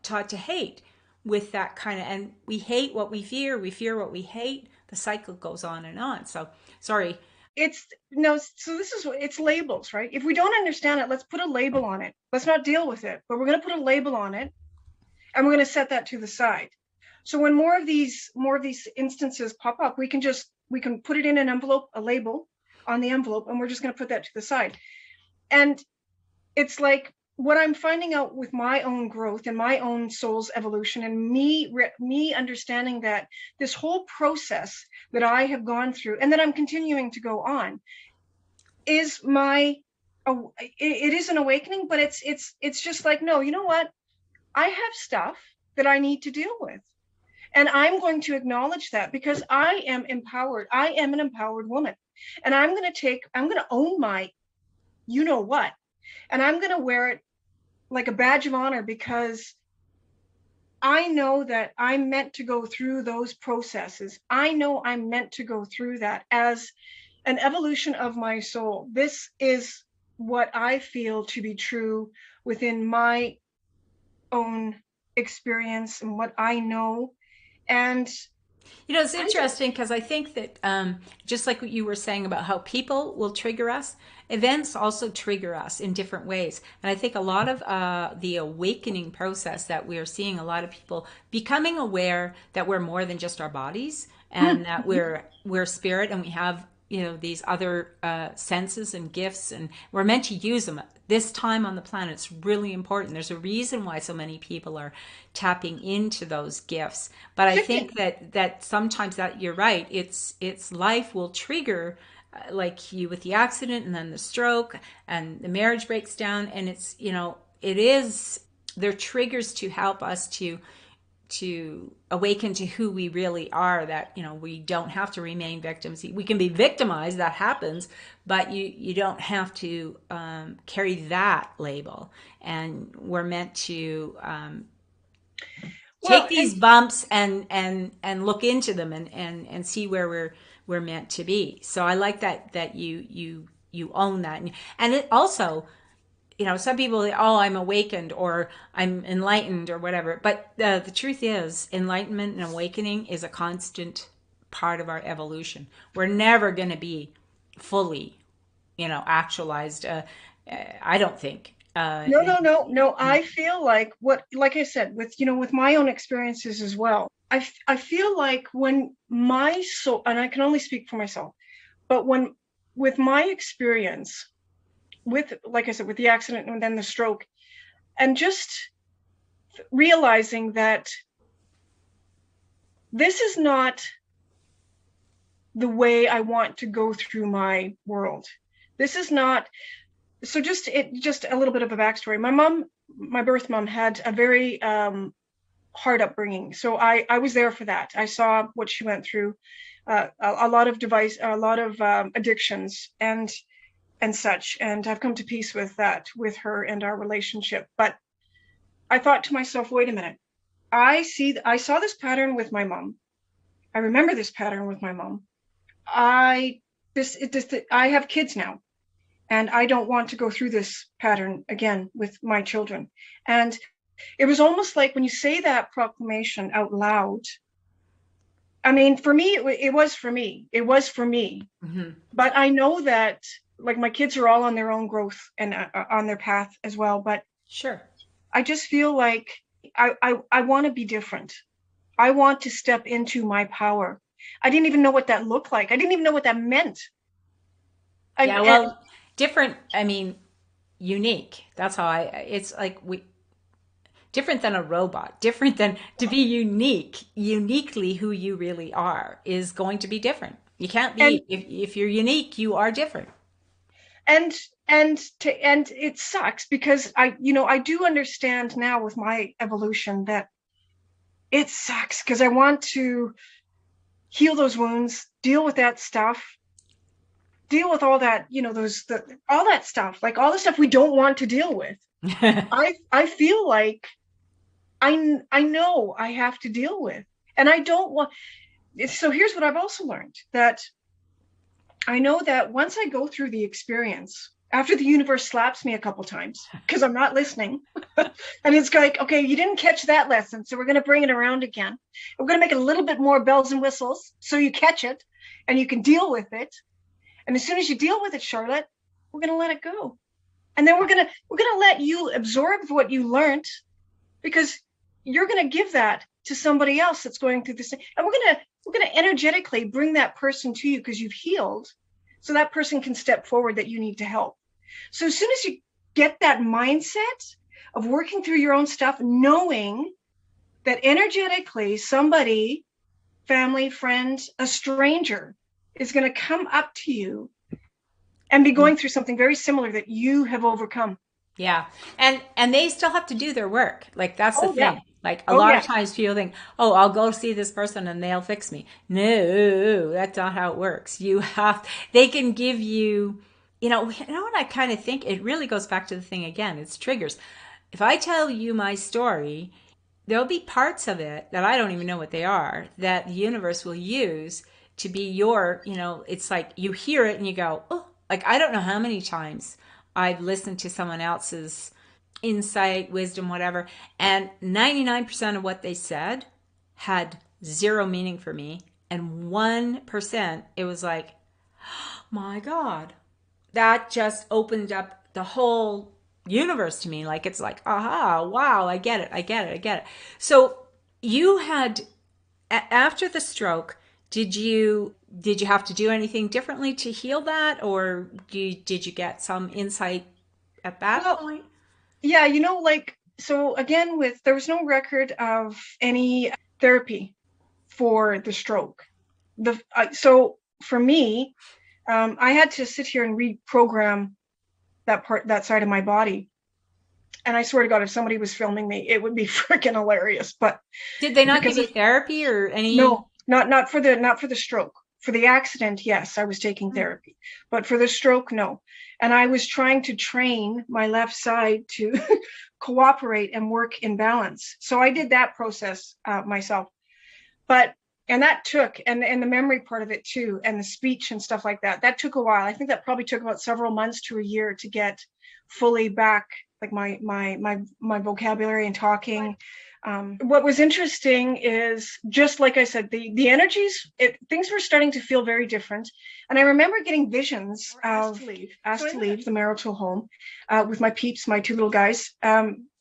taught to hate with that kind of, and we hate what we fear what we hate. The cycle goes on and on. So sorry. It's no, so this is it's labels, right? If we don't understand it, let's put a label on it. Let's not deal with it, but we're going to put a label on it, and we're going to set that to the side. So when more of these instances pop up, we can put it in an envelope, a label on the envelope, and we're just going to put that to the side. And it's like what I'm finding out with my own growth and my own soul's evolution, and me understanding that this whole process that I have gone through and that I'm continuing to go on is it is an awakening, but it's just like, no, you know what? I have stuff that I need to deal with. And I'm going to acknowledge that, because I am empowered. I am an empowered woman. And I'm going to own my, what, and I'm going to wear it like a badge of honor, because I know that I'm meant to go through those processes. I know I'm meant to go through that as an evolution of my soul. This is what I feel to be true within my own experience and what I know. And It's interesting because I think that just like what you were saying about how people will trigger us, events also trigger us in different ways. And I think a lot of the awakening process that we're seeing, a lot of people becoming aware that we're more than just our bodies, and that we're spirit, and we have these other senses and gifts, and we're meant to use them. This time on the planet, it's really important. There's a reason why so many people are tapping into those gifts. But I think that sometimes, that you're right, it's life will trigger, like you with the accident, and then the stroke, and the marriage breaks down, and it's it is, they're triggers to help us to awaken to who we really are, that we don't have to remain victims. We can be victimized, that happens, but you don't have to carry that label. And we're meant to take these bumps and look into them, and see where we're meant to be. So I like that you own that. And it also, some people, oh, I'm awakened or I'm enlightened or whatever. But the truth is, enlightenment and awakening is a constant part of our evolution. We're never going to be fully, actualized. I don't think. No. I feel like I said, with my own experiences as well. I feel like when my soul, and I can only speak for myself, but with my experience, like I said, with the accident and then the stroke, and just realizing that this is not the way I want to go through my world. This is not. So just a little bit of a backstory. My birth mom, had a very hard upbringing. So I was there for that. I saw what she went through, a lot of addictions and such. And I've come to peace with that, with her and our relationship. But I thought to myself, wait a minute. I saw this pattern with my mom. I remember this pattern with my mom. I have kids now, and I don't want to go through this pattern again with my children. And it was almost like when you say that proclamation out loud, I mean, for me, it was for me. It was for me. Mm-hmm. But I know that, like, my kids are all on their own growth and on their path as well. But sure, I just feel like I want to be different. I want to step into my power. I didn't even know what that looked like. I didn't even know what that meant. Different. I mean, unique. That's how it's like different than a robot, different than to be uniquely who you really are is going to be different. You can't be, if you're unique, you are different. And it sucks because I do understand now with my evolution that it sucks because I want to heal those wounds, deal with that stuff, deal with all that, all that stuff, like all the stuff we don't want to deal with. I feel like I know I have to deal with, and I don't want. So here's what I've also learned, that I know that once I go through the experience, after the universe slaps me a couple times because I'm not listening, and it's like, okay, you didn't catch that lesson, so we're going to bring it around again. We're going to make it a little bit more bells and whistles so you catch it and you can deal with it. And as soon as you deal with it, Charlotte, we're going to let it go. And then we're going to let you absorb what you learned, because you're going to give that to somebody else that's going through the same. And we're going to energetically bring that person to you because you've healed, so that person can step forward that you need to help. So as soon as you get that mindset of working through your own stuff, knowing that energetically somebody, family, friend, a stranger is going to come up to you and be going through something very similar that you have overcome. Yeah. And they still have to do their work. Like, that's the thing. Yeah. Like, a lot of times people think, oh, I'll go see this person and they'll fix me. No, that's not how it works. They can give you, what I kind of think, it really goes back to the thing again, it's triggers. If I tell you my story, there'll be parts of it that I don't even know what they are, that the universe will use to be your, it's like you hear it and you go, oh, like, I don't know how many times I've listened to someone else's insight, wisdom, whatever, and 99% of what they said had zero meaning for me. And 1%, it was like, oh my God, that just opened up the whole universe to me. Like, it's like, aha, wow, I get it. So you had, after the stroke, did you have to do anything differently to heal that, or did you get some insight at that point? Yeah, so again, there was no record of any therapy for the stroke. So for me, I had to sit here and reprogram that side of my body. And I swear to God, if somebody was filming me, it would be freaking hilarious. But did they not give you therapy or any? No, not for the stroke. For the accident, yes, I was taking therapy, but for the stroke, no. And I was trying to train my left side to cooperate and work in balance. So I did that process myself. But And that took, and the memory part of it too, and the speech and stuff like that, that took a while. I think that probably took about several months to a year to get fully back, like my vocabulary and talking. What was interesting is, just like I said, the energies, things were starting to feel very different. And I remember getting visions of asked to leave the marital home with my peeps, my two little guys.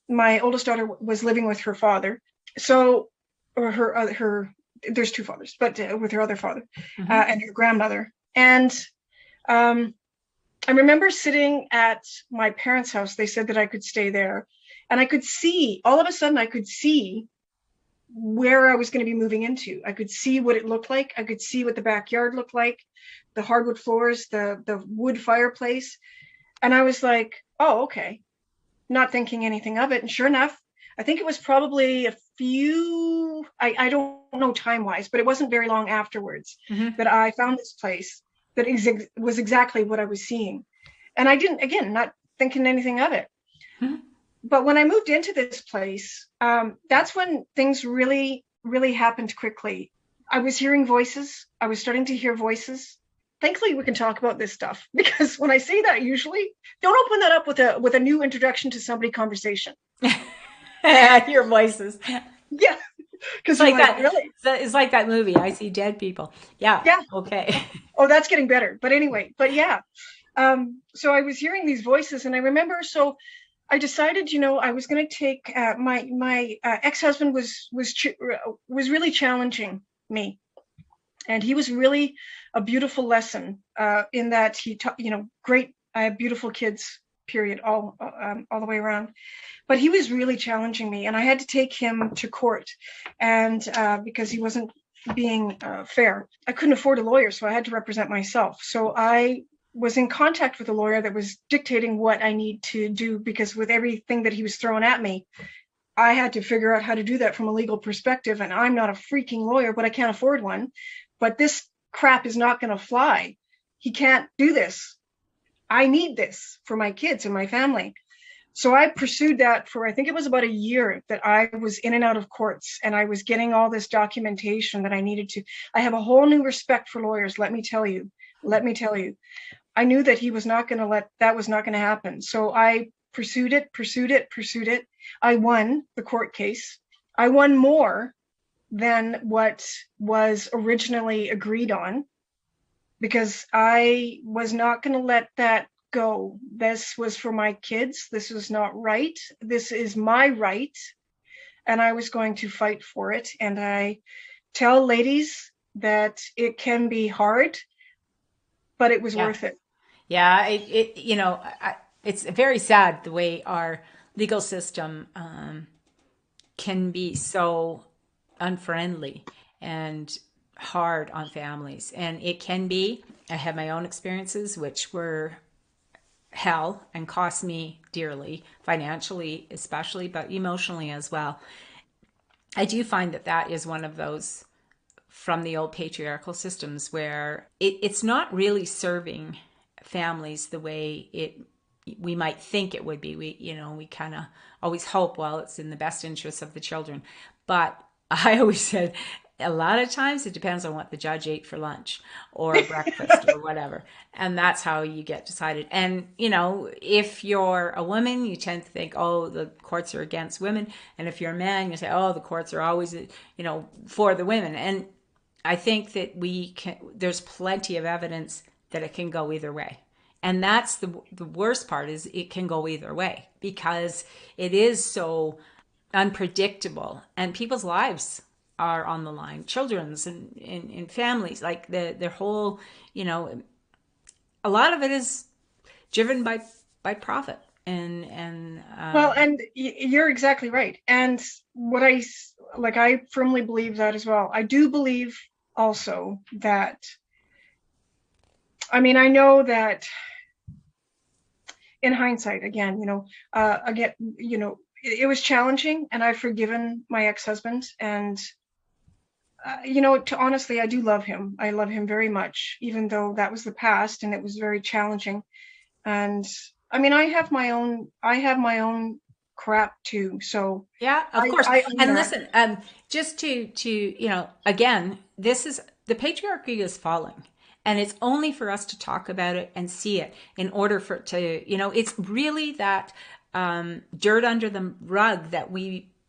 My oldest daughter was living with her father. So, or her there's two fathers, but with her other father and her grandmother. And I remember sitting at my parents' house. They said that I could stay there. And I could see, all of a sudden, I could see where I was going to be moving into. I could see what it looked like. I could see what the backyard looked like, the hardwood floors, the wood fireplace. And I was like, oh, okay. Not thinking anything of it. And sure enough, I think it was probably a few, I don't know time-wise, but it wasn't very long afterwards that I found this place that was exactly what I was seeing. And I didn't, again, not thinking anything of it. But when I moved into this place, that's when things really, really happened quickly. I was hearing voices. I was starting to hear voices. Thankfully, we can talk about this stuff, because when I say that, usually don't open that up with a new introduction to somebody conversation. Your voices. Yeah. Because like that, really? It's like that movie, I See Dead People. Yeah. Yeah. Okay. Oh, that's getting better. But anyway, but yeah. So I was hearing these voices, and I remember, so I decided, I was going to take my ex-husband was really challenging me, and he was really a beautiful lesson in that he taught, great. I have beautiful kids, period, all the way around. But he was really challenging me, and I had to take him to court, and because he wasn't being fair. I couldn't afford a lawyer, so I had to represent myself. So I was in contact with a lawyer that was dictating what I need to do, because with everything that he was throwing at me, I had to figure out how to do that from a legal perspective. And I'm not a freaking lawyer, but I can't afford one. But this crap is not going to fly. He can't do this. I need this for my kids and my family. So I pursued that for, I think it was about a year, that I was in and out of courts, and I was getting all this documentation that I needed to. I have a whole new respect for lawyers. Let me tell you. I knew that he was not going to that was not going to happen. So I pursued it. I won the court case. I won more than what was originally agreed on, because I was not going to let that go. This was for my kids. This was not right. This is my right. And I was going to fight for it. And I tell ladies that it can be hard, but it was worth it. Yeah, it's very sad the way our legal system can be so unfriendly and hard on families. And it can be, I have my own experiences, which were hell and cost me dearly, financially especially, but emotionally as well. I do find that is one of those from the old patriarchal systems where it's not really serving families the way we might think it would be. We kind of always hope, well, it's in the best interests of the children. But I always said, a lot of times it depends on what the judge ate for lunch or breakfast or whatever. And that's how you get decided. And, if you're a woman, you tend to think, oh, the courts are against women. And if you're a man, you say, oh, the courts are always, for the women. And I think that there's plenty of evidence that it can go either way. And that's the worst part, is it can go either way, because it is so unpredictable, and people's lives are on the line, children's and families, like their whole, a lot of it is driven by profit. And you're exactly right. And what I firmly believe that as well. I do believe also that, I know that in hindsight, again, it was challenging, and I've forgiven my ex-husband, and honestly, I do love him. I love him very much, even though that was the past and it was very challenging. And I have my own crap too. So yeah, of course. And listen, just to again, this is, the patriarchy is falling. And it's only for us to talk about it and see it in order for it to, it's really that dirt under the rug that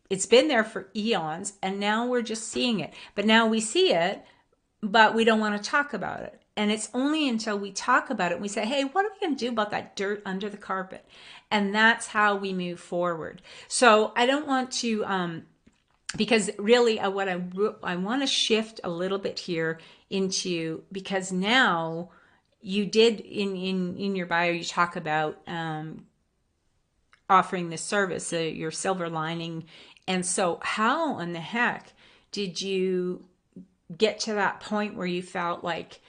it's been there for eons, and now we're just seeing it. But now we see it, but we don't want to talk about it. And it's only until we talk about it and we say, hey, what are we going to do about that dirt under the carpet? And that's how we move forward. So I don't want to, because really what I want to shift a little bit here into, because now you did in your bio, you talk about offering this service, your silver lining. And so how in the heck did you get to that point where you felt like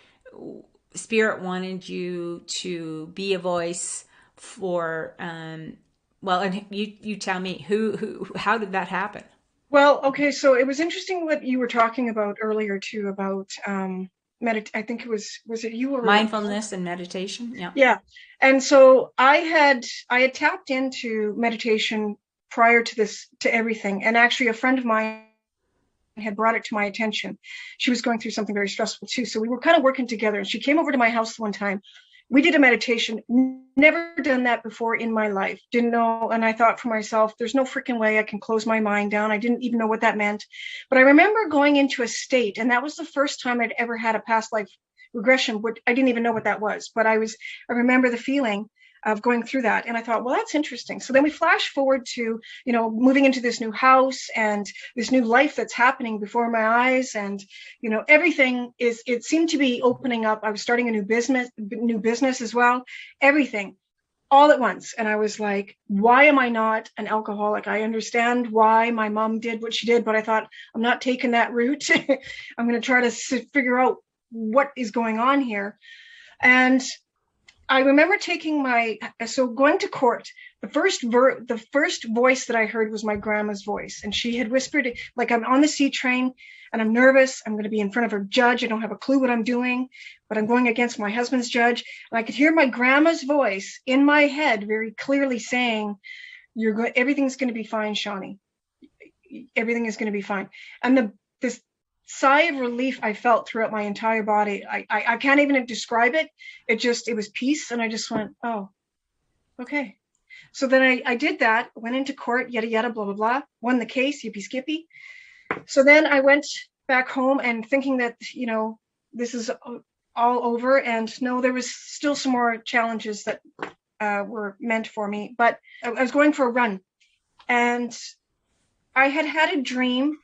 Spirit wanted you to be a voice for, well, and you tell me, how did that happen? Well, okay, so it was interesting what you were talking about earlier too, about I think it was it you or mindfulness and meditation? Yeah. Yeah. And so I had tapped into meditation prior to this, to everything. And actually a friend of mine had brought it to my attention. She was going through something very stressful too. So we were kind of working together, and she came over to my house one time. We did a meditation. Never done that before in my life. Didn't know. And I thought for myself, there's no freaking way I can close my mind down. I didn't even know what that meant. But I remember going into a state, and that was the first time I'd ever had a past life regression. Which I didn't even know what that was. But I remember the feeling of going through that. And I thought, well, that's interesting. So then we flash forward to, moving into this new house and this new life that's happening before my eyes. And, everything it seemed to be opening up. I was starting a new business as well, everything all at once. And I was like, why am I not an alcoholic? I understand why my mom did what she did, but I thought, I'm not taking that route. I'm going to try to figure out what is going on here. And I remember going to court. The first voice that I heard was my grandma's voice. And she had whispered, like, I'm on the C train and I'm nervous. I'm going to be in front of her judge. I don't have a clue what I'm doing, but I'm going against my husband's judge. And I could hear my grandma's voice in my head very clearly saying, everything's going to be fine, Shawnee. Everything is going to be fine. And this sigh of relief I felt throughout my entire body. I can't even describe it. It was peace. And I just went, oh, okay. So then I did that, went into court, yada, yada, blah, blah, blah, won the case, yippee skippy. So then I went back home and thinking that, this is all over. And no, there was still some more challenges that were meant for me, but I was going for a run. And I had a dream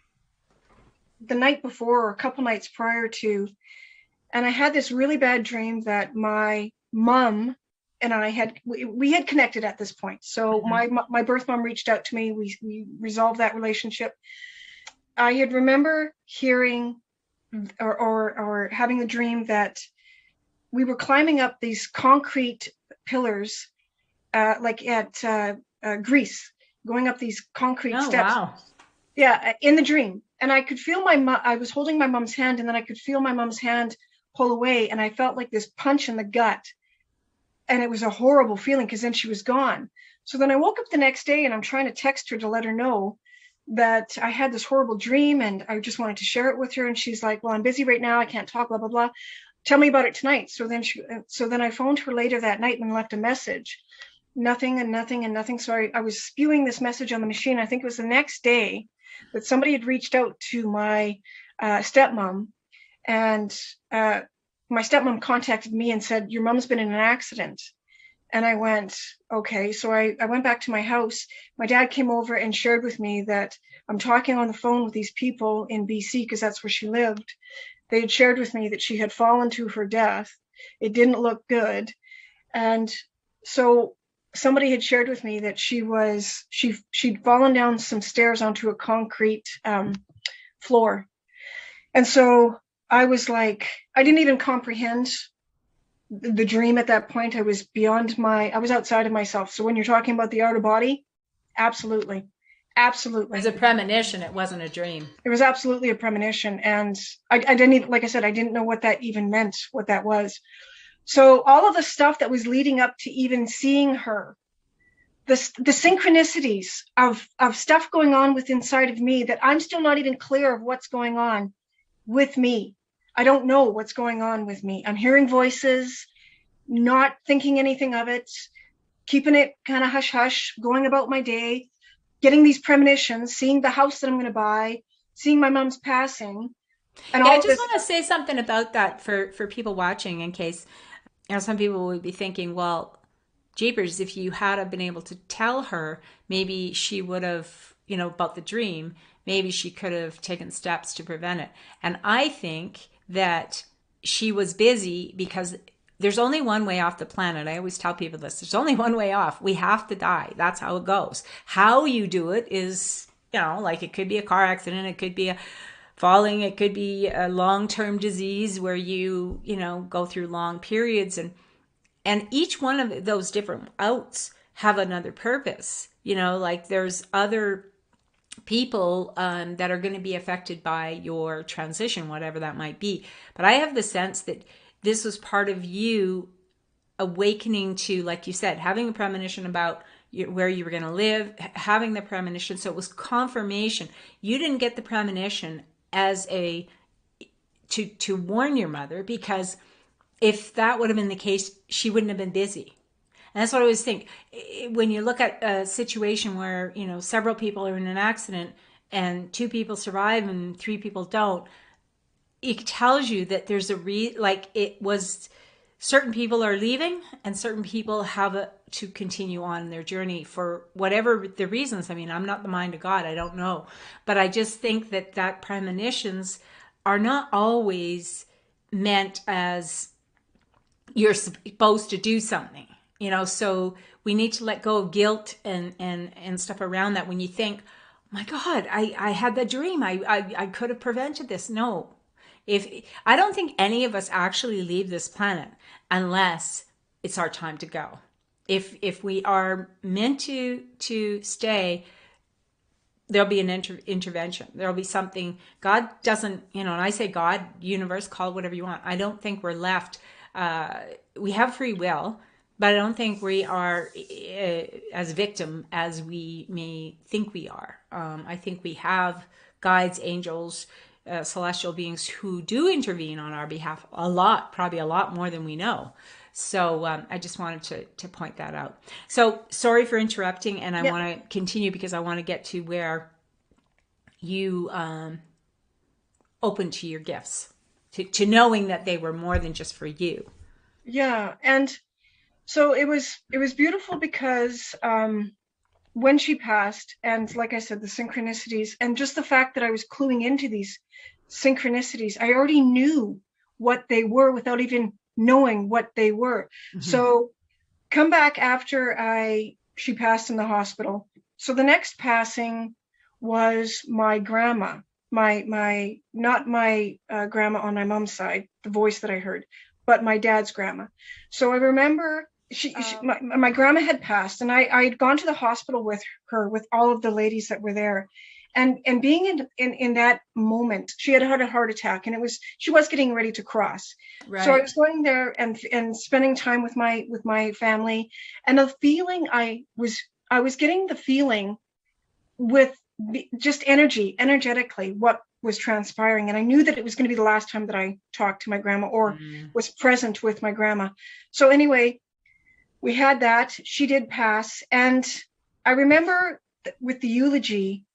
the night before, or a couple nights prior to, and I had this really bad dream that my mom and I we had connected at this point. So my birth mom reached out to me. We resolved that relationship. I had remember hearing or having the dream that we were climbing up these concrete pillars, like at Greece, going up these concrete steps. Wow. Yeah, in the dream. And I could feel I was holding my mom's hand, and then I could feel my mom's hand pull away, and I felt like this punch in the gut. And it was a horrible feeling because then she was gone. So then I woke up the next day, and I'm trying to text her to let her know that I had this horrible dream, and I just wanted to share it with her. And she's like, well, I'm busy right now. I can't talk, blah, blah, blah. Tell me about it tonight. So then I phoned her later that night and left a message. Nothing and nothing and nothing. So I was spewing this message on the machine. I think it was the next day that somebody had reached out to my stepmom, and my stepmom contacted me and said, your mom's been in an accident. And I went, okay. So I went back to my house. My dad came over and shared with me that I'm talking on the phone with these people in BC because that's where she lived. They had shared with me that she had fallen to her death. It didn't look good. And so somebody had shared with me that she'd fallen down some stairs onto a concrete floor. And so I was like, I didn't even comprehend the dream at that point. I was I was outside of myself. So when you're talking about the outer body, absolutely. Absolutely. It was a premonition. It wasn't a dream. It was absolutely a premonition. And I didn't even, like I said, I didn't know what that even meant, what that was. So all of the stuff that was leading up to even seeing her, the synchronicities of stuff going on inside of me that I'm still not even clear of what's going on, with me. I don't know what's going on with me. I'm hearing voices, not thinking anything of it, keeping it kind of hush hush, going about my day, getting these premonitions, seeing the house that I'm going to buy, seeing my mom's passing, and Yeah, I all of just this. want to say something about that for people watching, in case, some people would be thinking, well, jeepers, if you had have been able to tell her, maybe she would have, about the dream, maybe she could have taken steps to prevent it. And I think that she was busy because there's only one way off the planet. I always tell people this. There's only one way off. We have to die. That's how it goes. How you do it is, like it could be a car accident. It could be a falling. It could be a long-term disease where you go through long periods. And each one of those different outs have another purpose. Like there's other people that are going to be affected by your transition, whatever that might be. But I have the sense that this was part of you awakening to, like you said, having a premonition about where you were going to live, having the premonition. So it was confirmation. You didn't get the premonition as to warn your mother, because if that would have been the case, she wouldn't have been busy. And that's what I always think. When you look at a situation where, several people are in an accident and 2 people survive and 3 people don't, it tells you that there's certain people are leaving and certain people have to continue on their journey for whatever the reasons. I mean, I'm not the mind of God. I don't know. But I just think that premonitions are not always meant as you're supposed to do something, so we need to let go of guilt and stuff around that. When you think, oh my God, I had that dream. I could have prevented this. No. I don't think any of us actually leave this planet unless it's our time to go. If we are meant to stay, there'll be an intervention. There'll be something. God doesn't, and I say God, universe, call it whatever you want. I don't think we're left. We have free will, but I don't think we are as victim as we may think we are. I think we have guides, angels, celestial beings who do intervene on our behalf a lot, probably a lot more than we know. So I just wanted to point that out. So sorry for interrupting, and I want to continue because I want to get to where you open to your gifts, to knowing that they were more than just for you. Yeah, and so it was beautiful because when she passed, and like I said, the synchronicities, and just the fact that I was cluing into these synchronicities, I already knew what they were without even knowing what they were. Mm-hmm. So come back after she passed in the hospital. So the next passing was my grandma, my not my grandma on my mom's side, the voice that I heard, but my dad's grandma. So I remember my grandma had passed, and I had gone to the hospital with her, with all of the ladies that were there. And being in that moment, she had had a heart attack, and she was getting ready to cross. Right. So I was going there and spending time with my family, and the feeling I was getting the feeling with just energetically what was transpiring, and I knew that it was going to be the last time that I talked to my grandma or was present with my grandma. So anyway, we had that. She did pass, and I remember with the eulogy,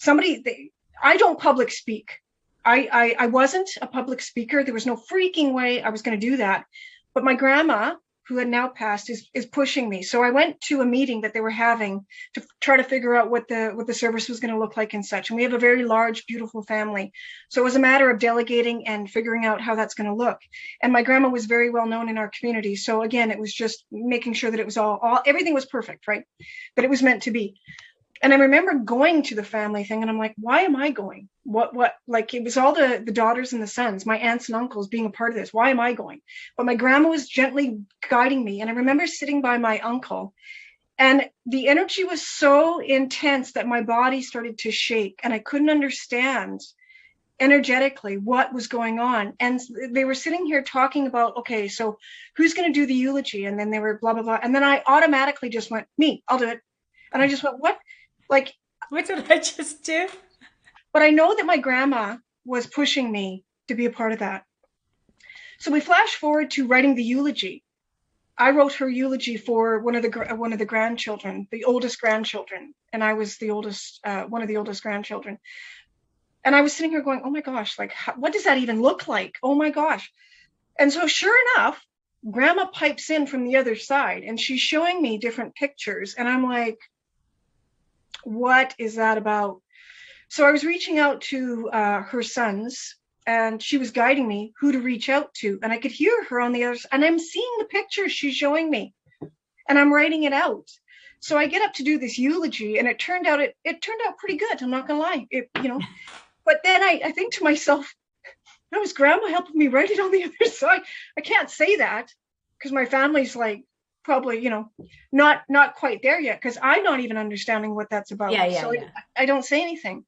I don't public speak. I wasn't a public speaker. There was no freaking way I was going to do that. But my grandma, who had now passed, is pushing me. So I went to a meeting that they were having to try to figure out what the service was going to look like and such. And we have a very large, beautiful family. So it was a matter of delegating and figuring out how that's going to look. And my grandma was very well known in our community. So again, it was just making sure that it was everything was perfect, right? That it was meant to be. And I remember going to the family thing, and I'm like, why am I going? What, like, it was all the daughters and the sons, my aunts and uncles being a part of this. Why am I going? But my grandma was gently guiding me. And I remember sitting by my uncle, and the energy was so intense that my body started to shake, and I couldn't understand energetically what was going on. And they were sitting here talking about, okay, so who's going to do the eulogy? And then they were blah, blah, blah. And then I automatically just went, me, I'll do it. And I just went, what? Like, what did I just do? But I know that my grandma was pushing me to be a part of that. So we flash forward to writing the eulogy. I wrote her eulogy for one of the grandchildren, the oldest grandchildren, and I was the oldest, one of the oldest grandchildren. And I was sitting here going, oh my gosh, like, what does that even look like? Oh my gosh. And so sure enough, Grandma pipes in from the other side and she's showing me different pictures. And I'm like, what is that about? So I was reaching out to her sons, and she was guiding me who to reach out to. And I could hear her on the other side, and I'm seeing the pictures she's showing me, and I'm writing it out. So I get up to do this eulogy, and it turned out pretty good. I'm not gonna lie, But then I think to myself, that was Grandma helping me write it on the other side. I can't say that because my family's like probably, not quite there yet, because I'm not even understanding what that's about. So I don't say anything.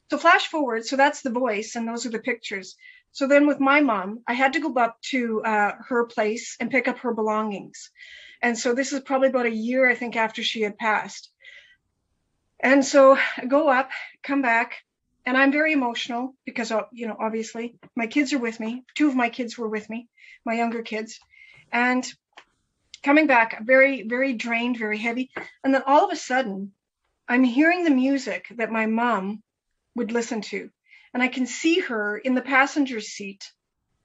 So flash forward, so that's the voice, and those are the pictures. So then with my mom, I had to go up to her place and pick up her belongings. And so this is probably about a year, I think, after she had passed. And so I go up, come back, and I'm very emotional because, obviously my kids are with me. 2 of my kids were with me, my younger kids. And coming back, very, very drained, very heavy. And then all of a sudden, I'm hearing the music that my mom would listen to. And I can see her in the passenger seat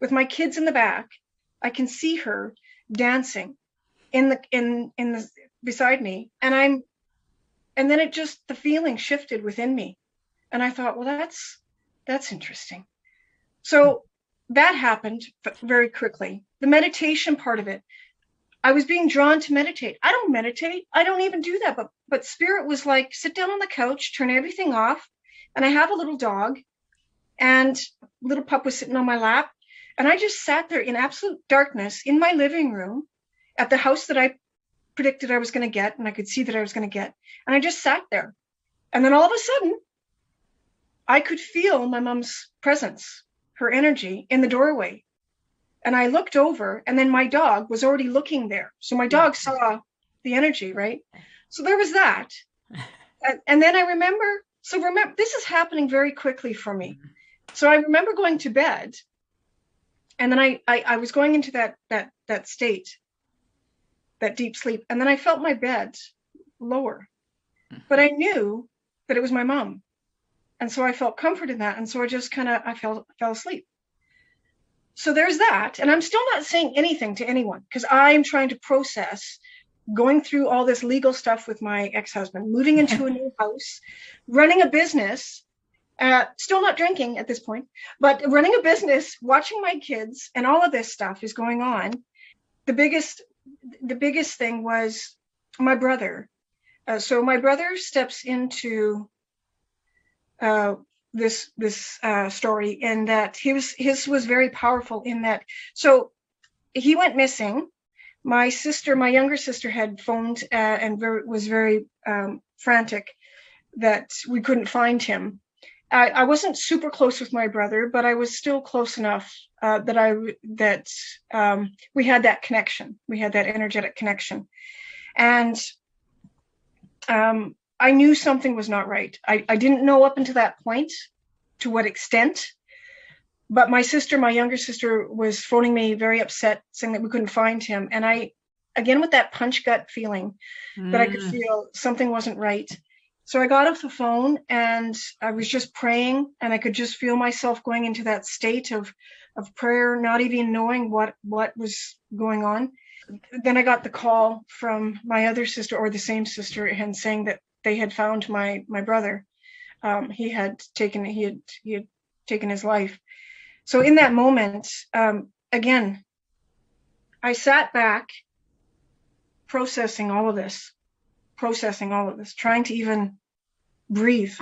with my kids in the back. I can see her dancing in the beside me. And then the feeling shifted within me. And I thought, well, that's interesting. So that happened very quickly. The meditation part of it, I was being drawn to meditate. I don't meditate. I don't even do that. But Spirit was like, sit down on the couch, turn everything off. And I have a little dog, and little pup was sitting on my lap. And I just sat there in absolute darkness in my living room at the house that I predicted I was going to get, and I could see that I was going to get. And I just sat there. And then all of a sudden, I could feel my mom's presence, her energy in the doorway. And I looked over, and then my dog was already looking there. So my dog saw the energy, right? So there was that. And then I remember, this is happening very quickly for me. So I remember going to bed, and then I was going into that state, that deep sleep. And then I felt my bed lower, but I knew that it was my mom. And so I felt comfort in that. And so I just I fell asleep. So there's that. And I'm still not saying anything to anyone because I'm trying to process going through all this legal stuff with my ex-husband, moving into a new house, running a business, still not drinking at this point, but running a business, watching my kids, and all of this stuff is going on. The biggest thing was my brother. So my brother steps into this story in that his was very powerful in that. So he went missing. My younger sister had phoned and was very frantic that we couldn't find him. I wasn't super close with my brother, but I was still close enough that we had that connection. We had that energetic connection. And I knew something was not right. I didn't know up until that point to what extent, but my younger sister was phoning me very upset, saying that we couldn't find him. And I, again, with that punch gut feeling that I could feel something wasn't right. So I got off the phone and I was just praying, and I could just feel myself going into that state of prayer, not even knowing what was going on. Then I got the call from my other sister, or the same sister, and saying that they had found my brother. He had taken his life. So in that moment, again, I sat back, processing all of this, trying to even breathe.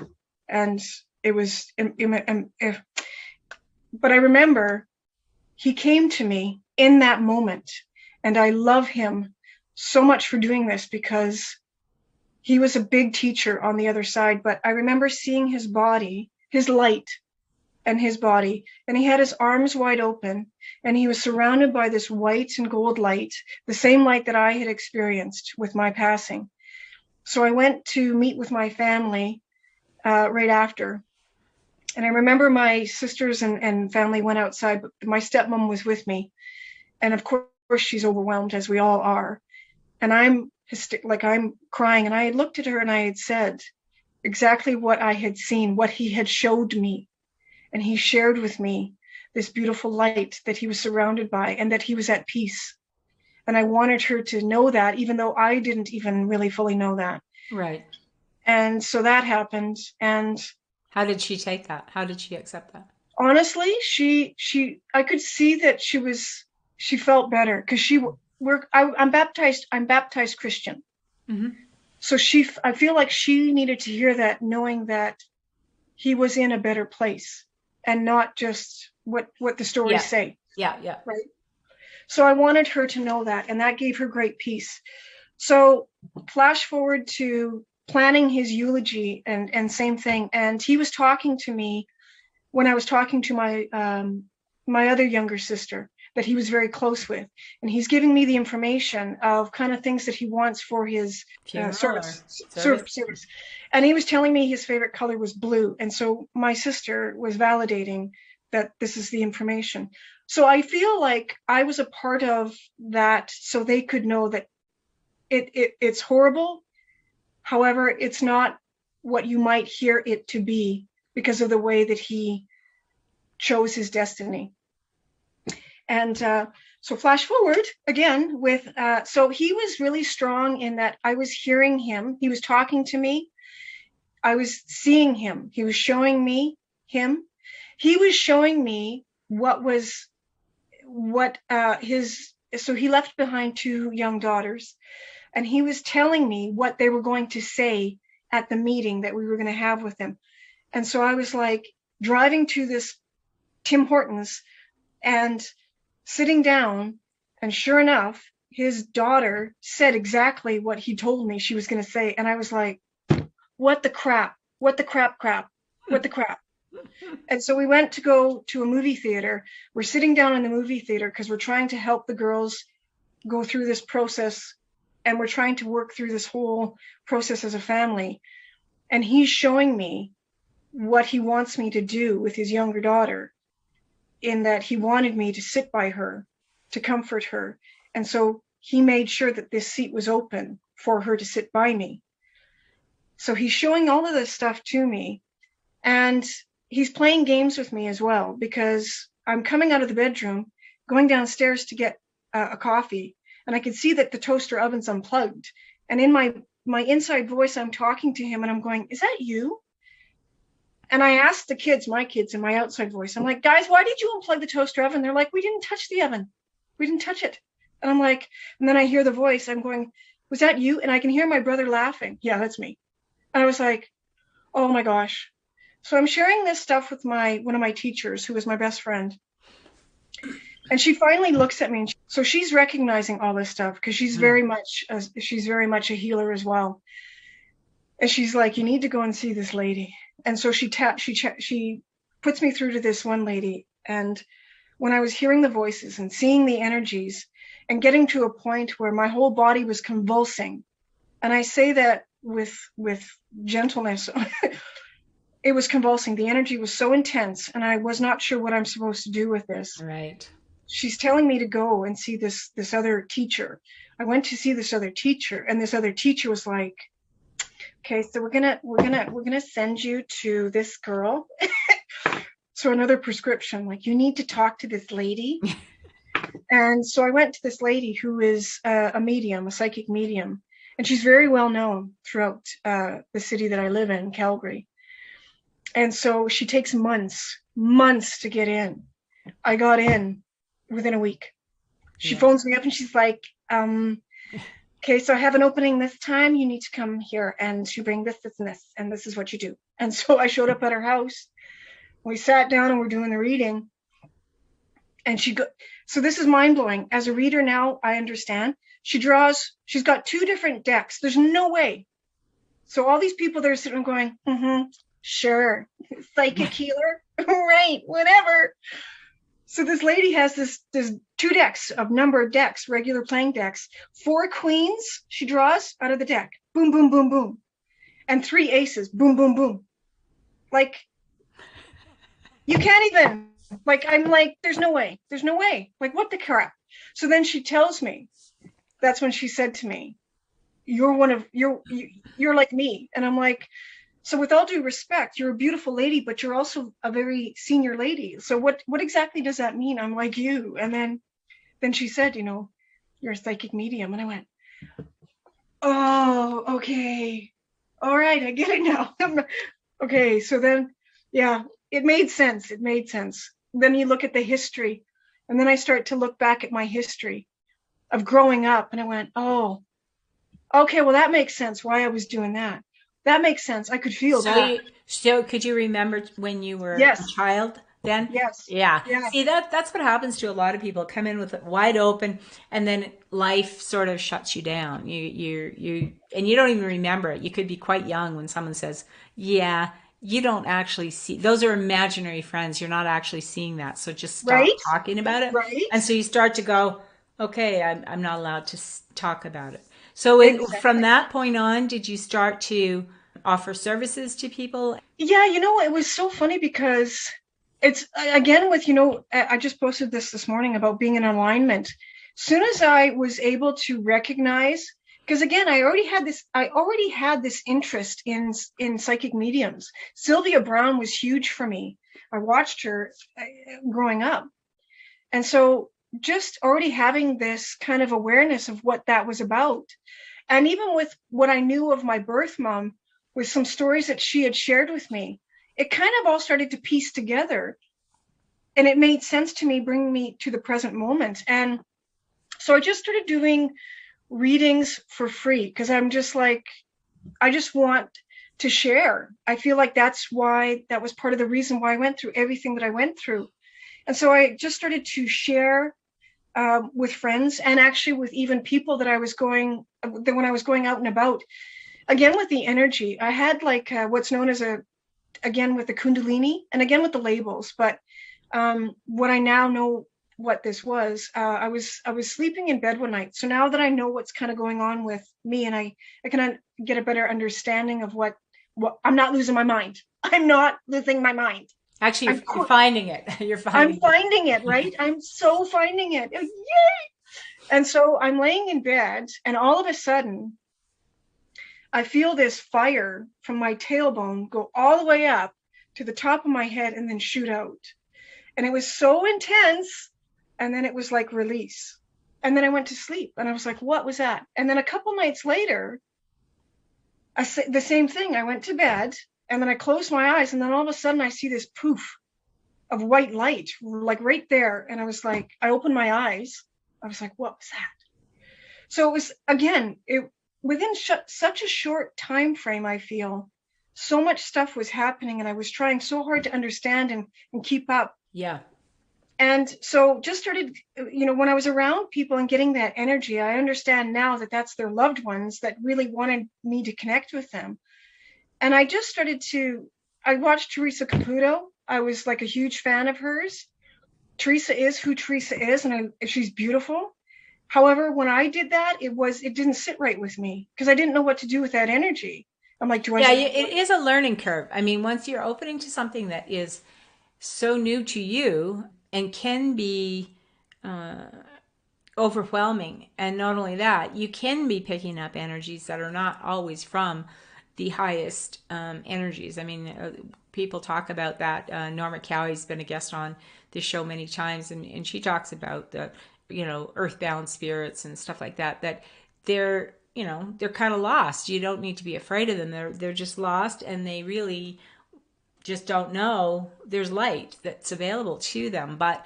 And it was, but I remember he came to me in that moment, and I love him so much for doing this because he was a big teacher on the other side. But I remember seeing his body, his light and his body, and he had his arms wide open, and he was surrounded by this white and gold light, the same light that I had experienced with my passing. So I went to meet with my family right after, And I remember my sisters and family went outside, but my stepmom was with me. And of course, she's overwhelmed, as we all are. And I'm crying. And I had looked at her and I had said exactly what I had seen, what he had showed me. And he shared with me this beautiful light that he was surrounded by and that he was at peace. And I wanted her to know that, even though I didn't even really fully know that. Right. And so that happened. And how did she take that? How did she accept that? Honestly, I could see that she felt better, because I'm baptized Christian. Mm-hmm. So I feel like she needed to hear that, knowing that he was in a better place and not just what the stories say. Yeah. Right. So I wanted her to know that, and that gave her great peace. So flash forward to planning his eulogy, and same thing. And he was talking to me when I was talking to my other younger sister that he was very close with, and he's giving me the information of kind of things that he wants for his service. And he was telling me his favorite color was blue, and so my sister was validating that this is the information. So I feel like I was a part of that, so they could know that it's horrible. However, it's not what you might hear it to be, because of the way that he chose his destiny. And so flash forward again with, so he was really strong in that I was hearing him. He was talking to me. I was seeing him. He was showing me him. He was showing me so he left behind 2 young daughters, and he was telling me what they were going to say at the meeting that we were going to have with him. And so I was like driving to this Tim Hortons and sitting down, and sure enough, his daughter said exactly what he told me she was going to say. And I was like, what the crap? What the crap? What the crap? And so we went to go to a movie theater. We're sitting down in the movie theater because we're trying to help the girls go through this process, and we're trying to work through this whole process as a family. And he's showing me what he wants me to do with his younger daughter, in that he wanted me to sit by her, to comfort her. And so he made sure that this seat was open for her to sit by me. So he's showing all of this stuff to me, and he's playing games with me as well, because I'm coming out of the bedroom, going downstairs to get a coffee, and I can see that the toaster oven's unplugged. And in my inside voice, I'm talking to him, and I'm going, is that you? And I asked the kids, my kids, in my outside voice, I'm like, guys, why did you unplug the toaster oven? They're like, we didn't touch the oven. We didn't touch it. And I'm like, and then I hear the voice, I'm going, was that you? And I can hear my brother laughing. Yeah, that's me. And I was like, oh my gosh. So I'm sharing this stuff with one of my teachers, who was my best friend. And she finally looks at me. So she's recognizing all this stuff, because she's very much a healer as well. And she's like, you need to go and see this lady. And so she puts me through to this one lady. And when I was hearing the voices and seeing the energies and getting to a point where my whole body was convulsing, and I say that with gentleness, it was convulsing. The energy was so intense, and I was not sure what I'm supposed to do with this. Right. She's telling me to go and see this other teacher. I went to see this other teacher, and this other teacher was like, okay, so we're gonna send you to this girl. So another prescription, like, you need to talk to this lady. And so I went to this lady who is a medium, a psychic medium, and she's very well known throughout the city that I live in, Calgary. And so she takes months to get in. I got in within a week. She phones me up and she's like, okay, so I have an opening this time. You need to come here and you bring this, this, and this, and this is what you do. And so I showed up at her house. We sat down and we're doing the reading. And so this is mind blowing. As a reader now, I understand. She's got 2 different decks. There's no way. So all these people that are sitting going, sure, psychic healer, right, whatever. So this lady has this 2 decks of number of decks, regular playing decks, 4 queens she draws out of the deck, boom, boom, boom, boom, and 3 aces, boom, boom, boom. Like, You can't even, like, I'm like, there's no way. There's no way. Like, what the crap? So then she tells me, that's when she said to me, you're like me. And I'm like, so with all due respect, you're a beautiful lady, but you're also a very senior lady. So what exactly does that mean? I'm like you. And then she said, you're a psychic medium. And I went, oh, okay. All right, I get it now. Okay, so then, yeah, it made sense. It made sense. Then you look at the history, and then I start to look back at my history of growing up, and I went, oh, okay, well, that makes sense why I was doing that. That makes sense. I could feel that. So could you remember when you were a Yes, child then? yes, Yeah. yeah, See, that's what happens to a lot of people. Come in with it wide open, and then life sort of shuts you down. And you don't even remember it. You could be quite young when someone says, "Yeah, you don't actually see." Those are imaginary friends. You're not actually seeing that. So just stop right, talking about it. right, And so you start to go, "Okay, I'm not allowed to talk about it." So from exactly. that point on, did you start to offer services to people? Yeah, it was so funny because it's again with, I just posted this morning about being in alignment. Soon as I was able to recognize, because again, I already had this interest in psychic mediums. Sylvia Browne was huge for me. I watched her growing up. And so just already having this kind of awareness of what that was about. And even with what I knew of my birth mom, with some stories that she had shared with me, it kind of all started to piece together. And it made sense to me, bringing me to the present moment. And so I just started doing readings for free because I'm just like, I just want to share. I feel like that was part of the reason why I went through everything that I went through. And so I just started to share with friends, and actually with even people that when I was going out and about. Again, with the energy, I had like what's known as again with the Kundalini, and again with the labels. But what I now know what this was, I was sleeping in bed one night. So now that I know what's kind of going on with me, and I can get a better understanding of what I'm not losing my mind. I'm not losing my mind. Actually, you're finding it. You're I'm finding it. finding it, right? I'm so finding it. Yay! And so I'm laying in bed, and all of a sudden, I feel this fire from my tailbone go all the way up to the top of my head and then shoot out. And it was so intense. And then it was like release. And then I went to sleep, and I was like, what was that? And then a couple nights later, the same thing. I went to bed, and then I closed my eyes, and then all of a sudden I see this poof of white light, like right there. And I was like, I opened my eyes. I was like, what was that? So it was, again, within such a short time frame, I feel so much stuff was happening, and I was trying so hard to understand and keep up. Yeah. And so just started, when I was around people and getting that energy, I understand now that that's their loved ones that really wanted me to connect with them. And I just started I watched Teresa Caputo. I was like a huge fan of hers. Teresa is who Teresa is, and she's beautiful. However, when I did that, it didn't sit right with me because I didn't know what to do with that energy. I'm like, Yeah, it is a learning curve. I mean, once you're opening to something that is so new to you and can be overwhelming, and not only that, you can be picking up energies that are not always from the highest energies. I mean, people talk about that. Norma Cowie's been a guest on this show many times, and she talks about the earthbound spirits and stuff like that, that they're kind of lost. You don't need to be afraid of them. They're just lost, and they really just don't know there's light that's available to them. But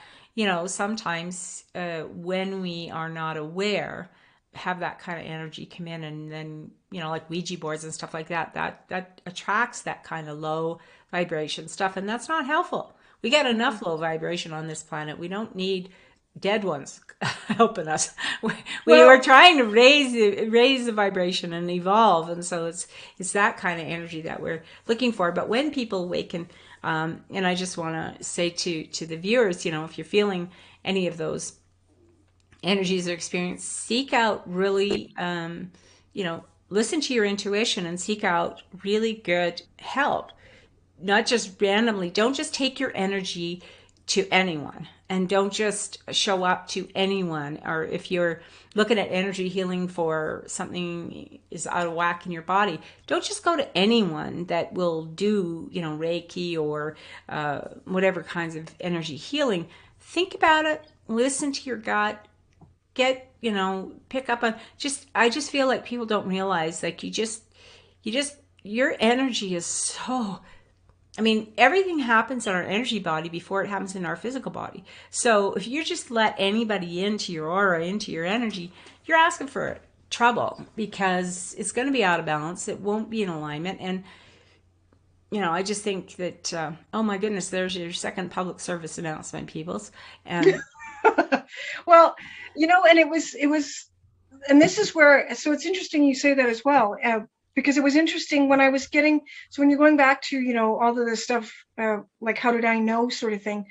sometimes when we are not aware, have that kind of energy come in, and then like Ouija boards and stuff like that attracts that kind of low vibration stuff, and that's not helpful. We got enough low vibration on this planet. We don't need dead ones helping us. We were trying to raise the vibration and evolve, and so it's that kind of energy that we're looking for. But when people awaken, and I just want to say to the viewers, if you're feeling any of those energies or experience, seek out really, listen to your intuition and seek out really good help. not just randomly, don't just take your energy to anyone, and don't just show up to anyone. Or if you're looking at energy healing for something is out of whack in your body, don't just go to anyone that will do, Reiki or whatever kinds of energy healing. Think about it, listen to your gut, pick up on I just feel like people don't realize, like, your energy is so, everything happens in our energy body before it happens in our physical body. So if you just let anybody into your aura, into your energy, you're asking for trouble, because it's going to be out of balance. It won't be in alignment. And, I just think that, oh my goodness, there's your second public service announcement, peoples. And well, and it was, and this is where, so it's interesting you say that as well. Because it was interesting when I was getting, so when you're going back to, all of this stuff, like how did I know sort of thing,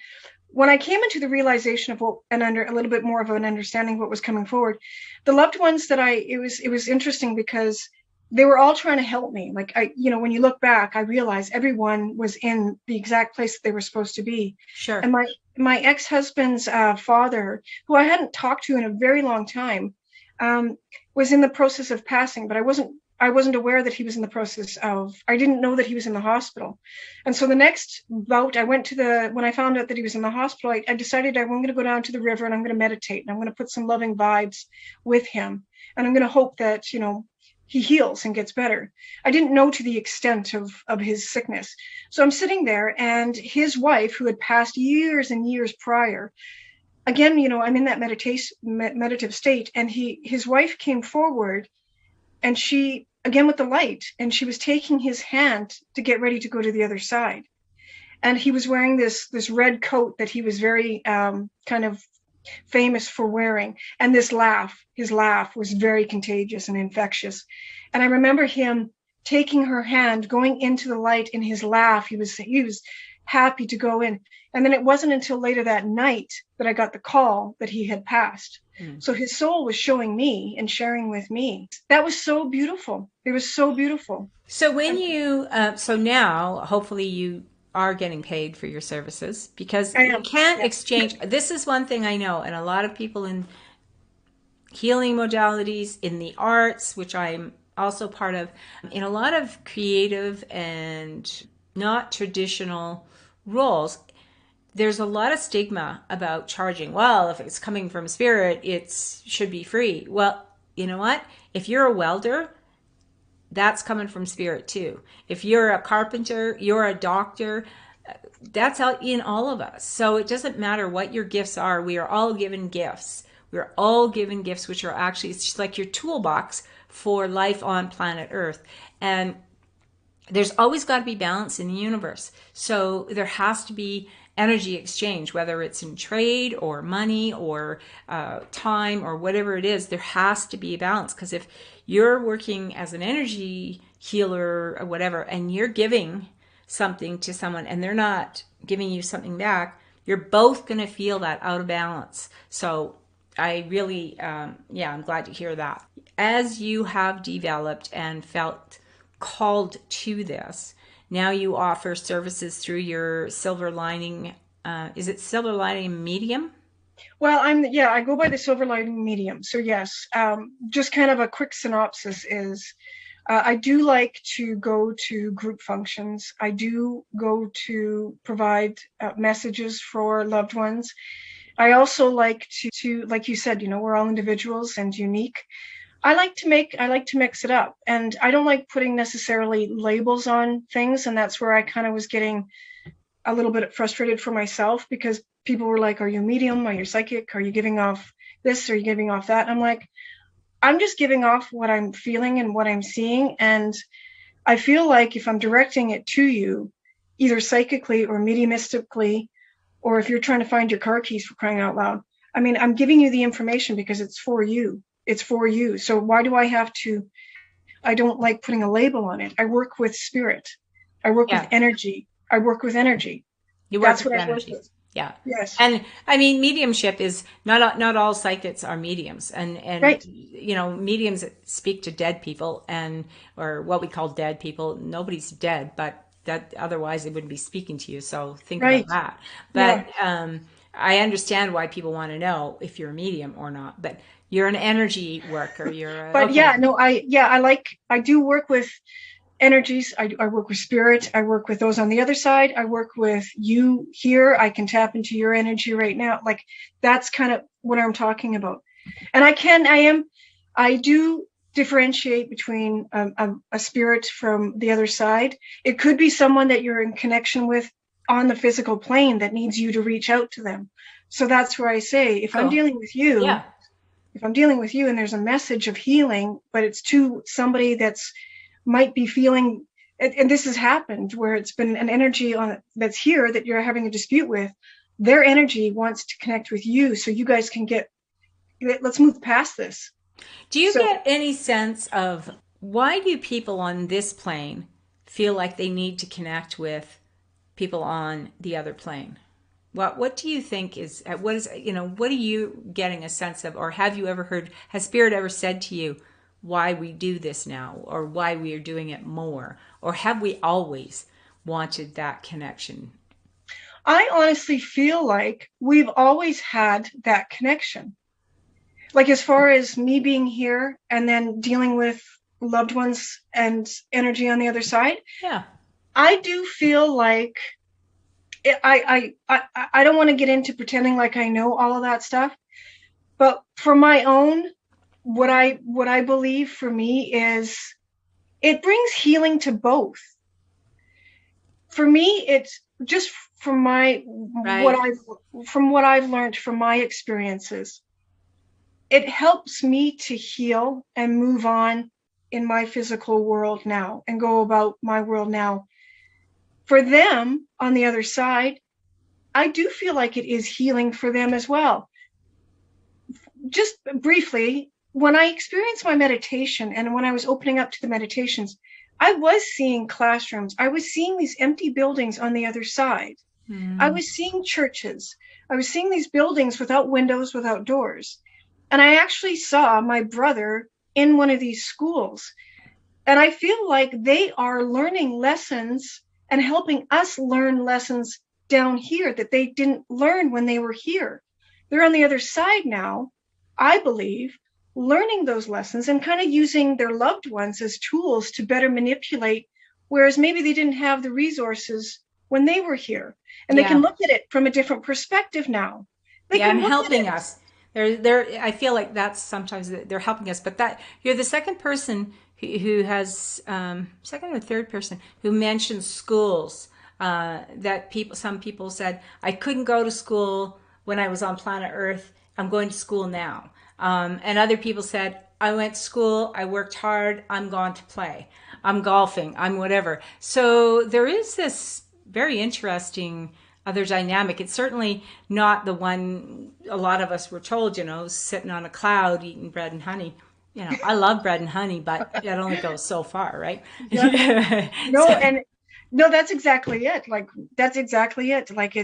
when I came into the realization of what, and under a little bit more of an understanding of what was coming forward, the loved ones that it was interesting because they were all trying to help me. Like when you look back, I realized everyone was in the exact place that they were supposed to be. Sure. And my ex-husband's father, who I hadn't talked to in a very long time, was in the process of passing, but I wasn't aware that he was in the process of, I didn't know that he was in the hospital. And so the next bout I went to when I found out that he was in the hospital, I decided I'm going to go down to the river and I'm going to meditate, and I'm going to put some loving vibes with him. And I'm going to hope that, he heals and gets better. I didn't know to the extent of his sickness. So I'm sitting there, and his wife, who had passed years and years prior, again, I'm in that meditative state, and his wife came forward, and she, again with the light, and she was taking his hand to get ready to go to the other side. And he was wearing this red coat that he was very kind of famous for wearing. And his laugh was very contagious and infectious. And I remember him taking her hand, going into the light in his laugh. He was happy to go in. And then it wasn't until later that night that I got the call that he had passed. So his soul was showing me and sharing with me. That was so beautiful. It was so beautiful. So when you, so now hopefully you are getting paid for your services, because you can't exchange. This is one thing I know, and a lot of people in healing modalities, in the arts, which I'm also part of, in a lot of creative and not traditional roles, there's a lot of stigma about charging. Well, if it's coming from spirit, it should be free. Well, you know what? If you're a welder, that's coming from spirit too. If you're a carpenter, you're a doctor, that's out in all of us. So it doesn't matter what your gifts are. We are all given gifts. We're all given gifts, which are actually, it's just like your toolbox for life on planet Earth. And there's always got to be balance in the universe. So there has to be energy exchange, whether it's in trade or money or time or whatever it is. There has to be a balance, because if you're working as an energy healer or whatever, and you're giving something to someone and they're not giving you something back, you're both going to feel that out of balance. So I really, I'm glad to hear that. As you have developed and felt called to this, now you offer services through your Silver Lining. Is it Silver Lining Medium? Well, I go by the Silver Lining Medium. So yes, just kind of a quick synopsis is, I do like to go to group functions. I do go to provide messages for loved ones. I also like to, like you said, we're all individuals and unique. I like to mix it up, and I don't like putting necessarily labels on things. And that's where I kind of was getting a little bit frustrated for myself, because people were like, are you medium? Are you psychic? Are you giving off this? Are you giving off that? And I'm like, I'm just giving off what I'm feeling and what I'm seeing. And I feel like if I'm directing it to you, either psychically or mediumistically, or if you're trying to find your car keys, for crying out loud, I'm giving you the information because it's for you. It's for you. So why do I have to? I don't like putting a label on it. I work with spirit. I work with energy. I work with energy. That's what I work with. Yeah. Yes. And mediumship is not all psychics are mediums, and right. Mediums speak to dead people, or what we call dead people. Nobody's dead, but that otherwise they wouldn't be speaking to you. So think about Right. that. Yeah. But I understand why people want to know if you're a medium or not. But you're an energy worker. But Okay. yeah, no, I do work with energies. I work with spirit. I work with those on the other side. I work with you here. I can tap into your energy right now. Like that's kind of what I'm talking about. And I do differentiate between a spirit from the other side. It could be someone that you're in connection with on the physical plane that needs you to reach out to them. So that's where I say, Cool. Yeah. if I'm dealing with you and there's a message of healing, but it's to somebody that's might be feeling, and this has happened where it's been an energy on that's here that you're having a dispute with, their energy wants to connect with you so you guys can let's move past this. Do you So get any sense of why do people on this plane feel like they need to connect with people on the other plane? What do you think is what are you getting a sense of, or have you ever heard, has spirit ever said to you why we do this now, or why we are doing it more, or have we always wanted that connection? I honestly feel like we've always had that connection. Like as far as me being here and then dealing with loved ones and energy on the other side, Yeah. I do feel like I don't want to get into pretending like I know all of that stuff, but for my own, what I believe for me is it brings healing to both. For me, it's just from Right. what I've learned from my experiences. It helps me to heal and move on in my physical world now and go about my world now. For them on the other side, I do feel like it is healing for them as well. Just briefly, when I experienced my meditation and when I was opening up to the meditations, I was seeing classrooms. I was seeing these empty buildings on the other side. I was seeing churches. I was seeing these buildings without windows, without doors. And I actually saw my brother in one of these schools. And I feel like they are learning lessons and helping us learn lessons down here that they didn't learn when they were here. They're on the other side now, I believe, learning those lessons and kind of using their loved ones as tools to better manipulate, whereas maybe they didn't have the resources when they were here. And they Yeah. can look at it from a different perspective now. They Yeah, can and look at helping it. us. They're. I feel like that's sometimes they're helping us, but that you're the second person who has second or third person who mentions schools. That some people said I couldn't go to school when I was on planet Earth. I'm going to school now, and other people said I went to school. I worked hard. I'm gone to play. I'm golfing. I'm whatever. So there is this very interesting other dynamic. It's certainly not the one a lot of us were told, sitting on a cloud eating bread and honey. I love bread and honey, but it only goes so far, right? Yeah. No, So, and no, that's exactly it. Like that's exactly it. Like yeah,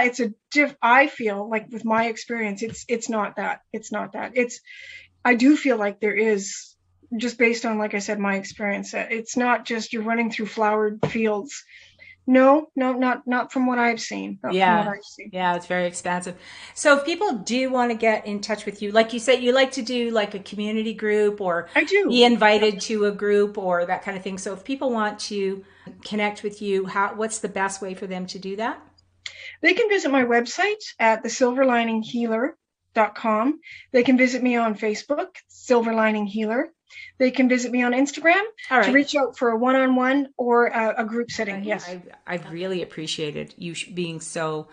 it's a I feel like with my experience, it's not that. It's not that. I do feel like there is, just based on, like I said, my experience, it's not just you're running through flowered fields. No, not from what I've seen. Not from what yeah. I've seen. Yeah, it's very expansive. So if people do want to get in touch with you, like you said, you like to do like a community group or I do. be Yep. invited to a group or that kind of thing. So if people want to connect with you, what's the best way for them to do that? They can visit my website at thesilverlininghealer.com. They can visit me on Facebook, Silver Lining Healer. They can visit me on Instagram All to right. reach out for a one-on-one or a group setting. Yes. I've really appreciated you being so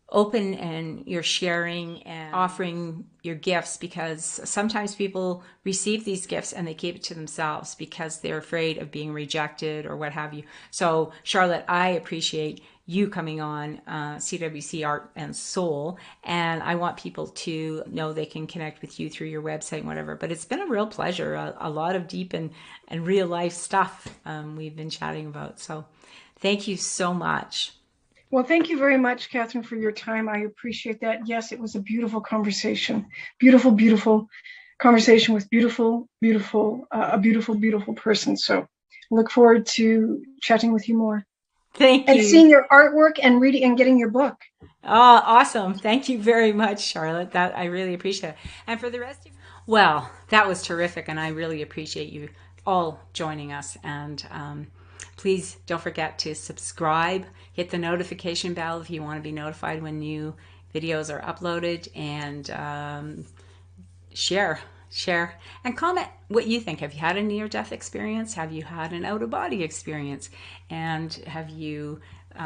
open and you're sharing and offering your gifts, because sometimes people receive these gifts and they keep it to themselves because they're afraid of being rejected or what have you. So Charlotte, I appreciate you coming on CWC Art and Soul, and I want people to know they can connect with you through your website and whatever. But it's been a real pleasure, a lot of deep and real life stuff we've been chatting about. So thank you so much. Well, thank you very much, Catherine, for your time. I appreciate that. Yes, it was a beautiful conversation. Beautiful conversation with a beautiful person. So look forward to chatting with you more. Thank you. And seeing your artwork and reading and getting your book. Oh, awesome. Thank you very much, Charlotte. That I really appreciate it. And for the rest of you, well, that was terrific. And I really appreciate you all joining us. And please don't forget to subscribe, hit the notification bell if you want to be notified when new videos are uploaded, and share and comment what you think. Have you had a near-death experience? Have you had an out-of-body experience? And have you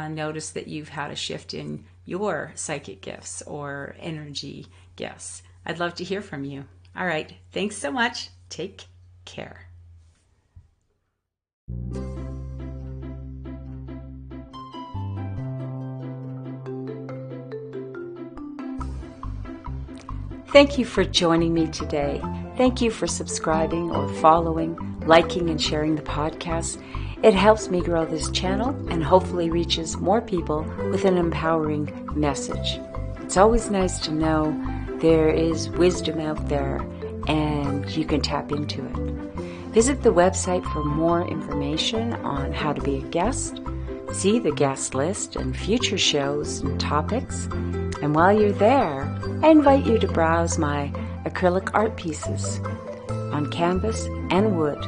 noticed that you've had a shift in your psychic gifts or energy gifts? I'd love to hear from you. All right. Thanks so much. Take care. Thank you for joining me today. Thank you for subscribing or following, liking, and sharing the podcast. It helps me grow this channel and hopefully reaches more people with an empowering message. It's always nice to know there is wisdom out there and you can tap into it. Visit the website for more information on how to be a guest, see the guest list and future shows and topics. And while you're there, I invite you to browse my acrylic art pieces on canvas and wood.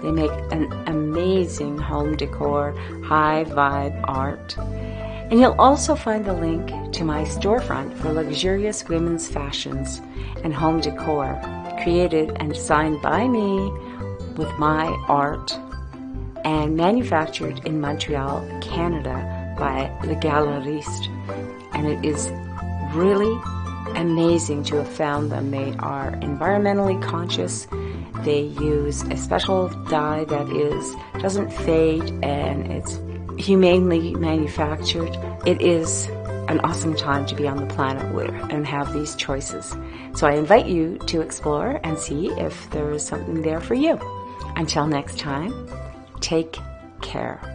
They make an amazing home decor, high vibe art. And you'll also find the link to my storefront for luxurious women's fashions and home decor, created and designed by me with my art and manufactured in Montreal, Canada by Le Galeriste. And it is really amazing to have found them. They are environmentally conscious. They use a special dye that doesn't fade, and it's humanely manufactured. It is an awesome time to be on the planet and have these choices. So I invite you to explore and see if there is something there for you. Until next time, take care.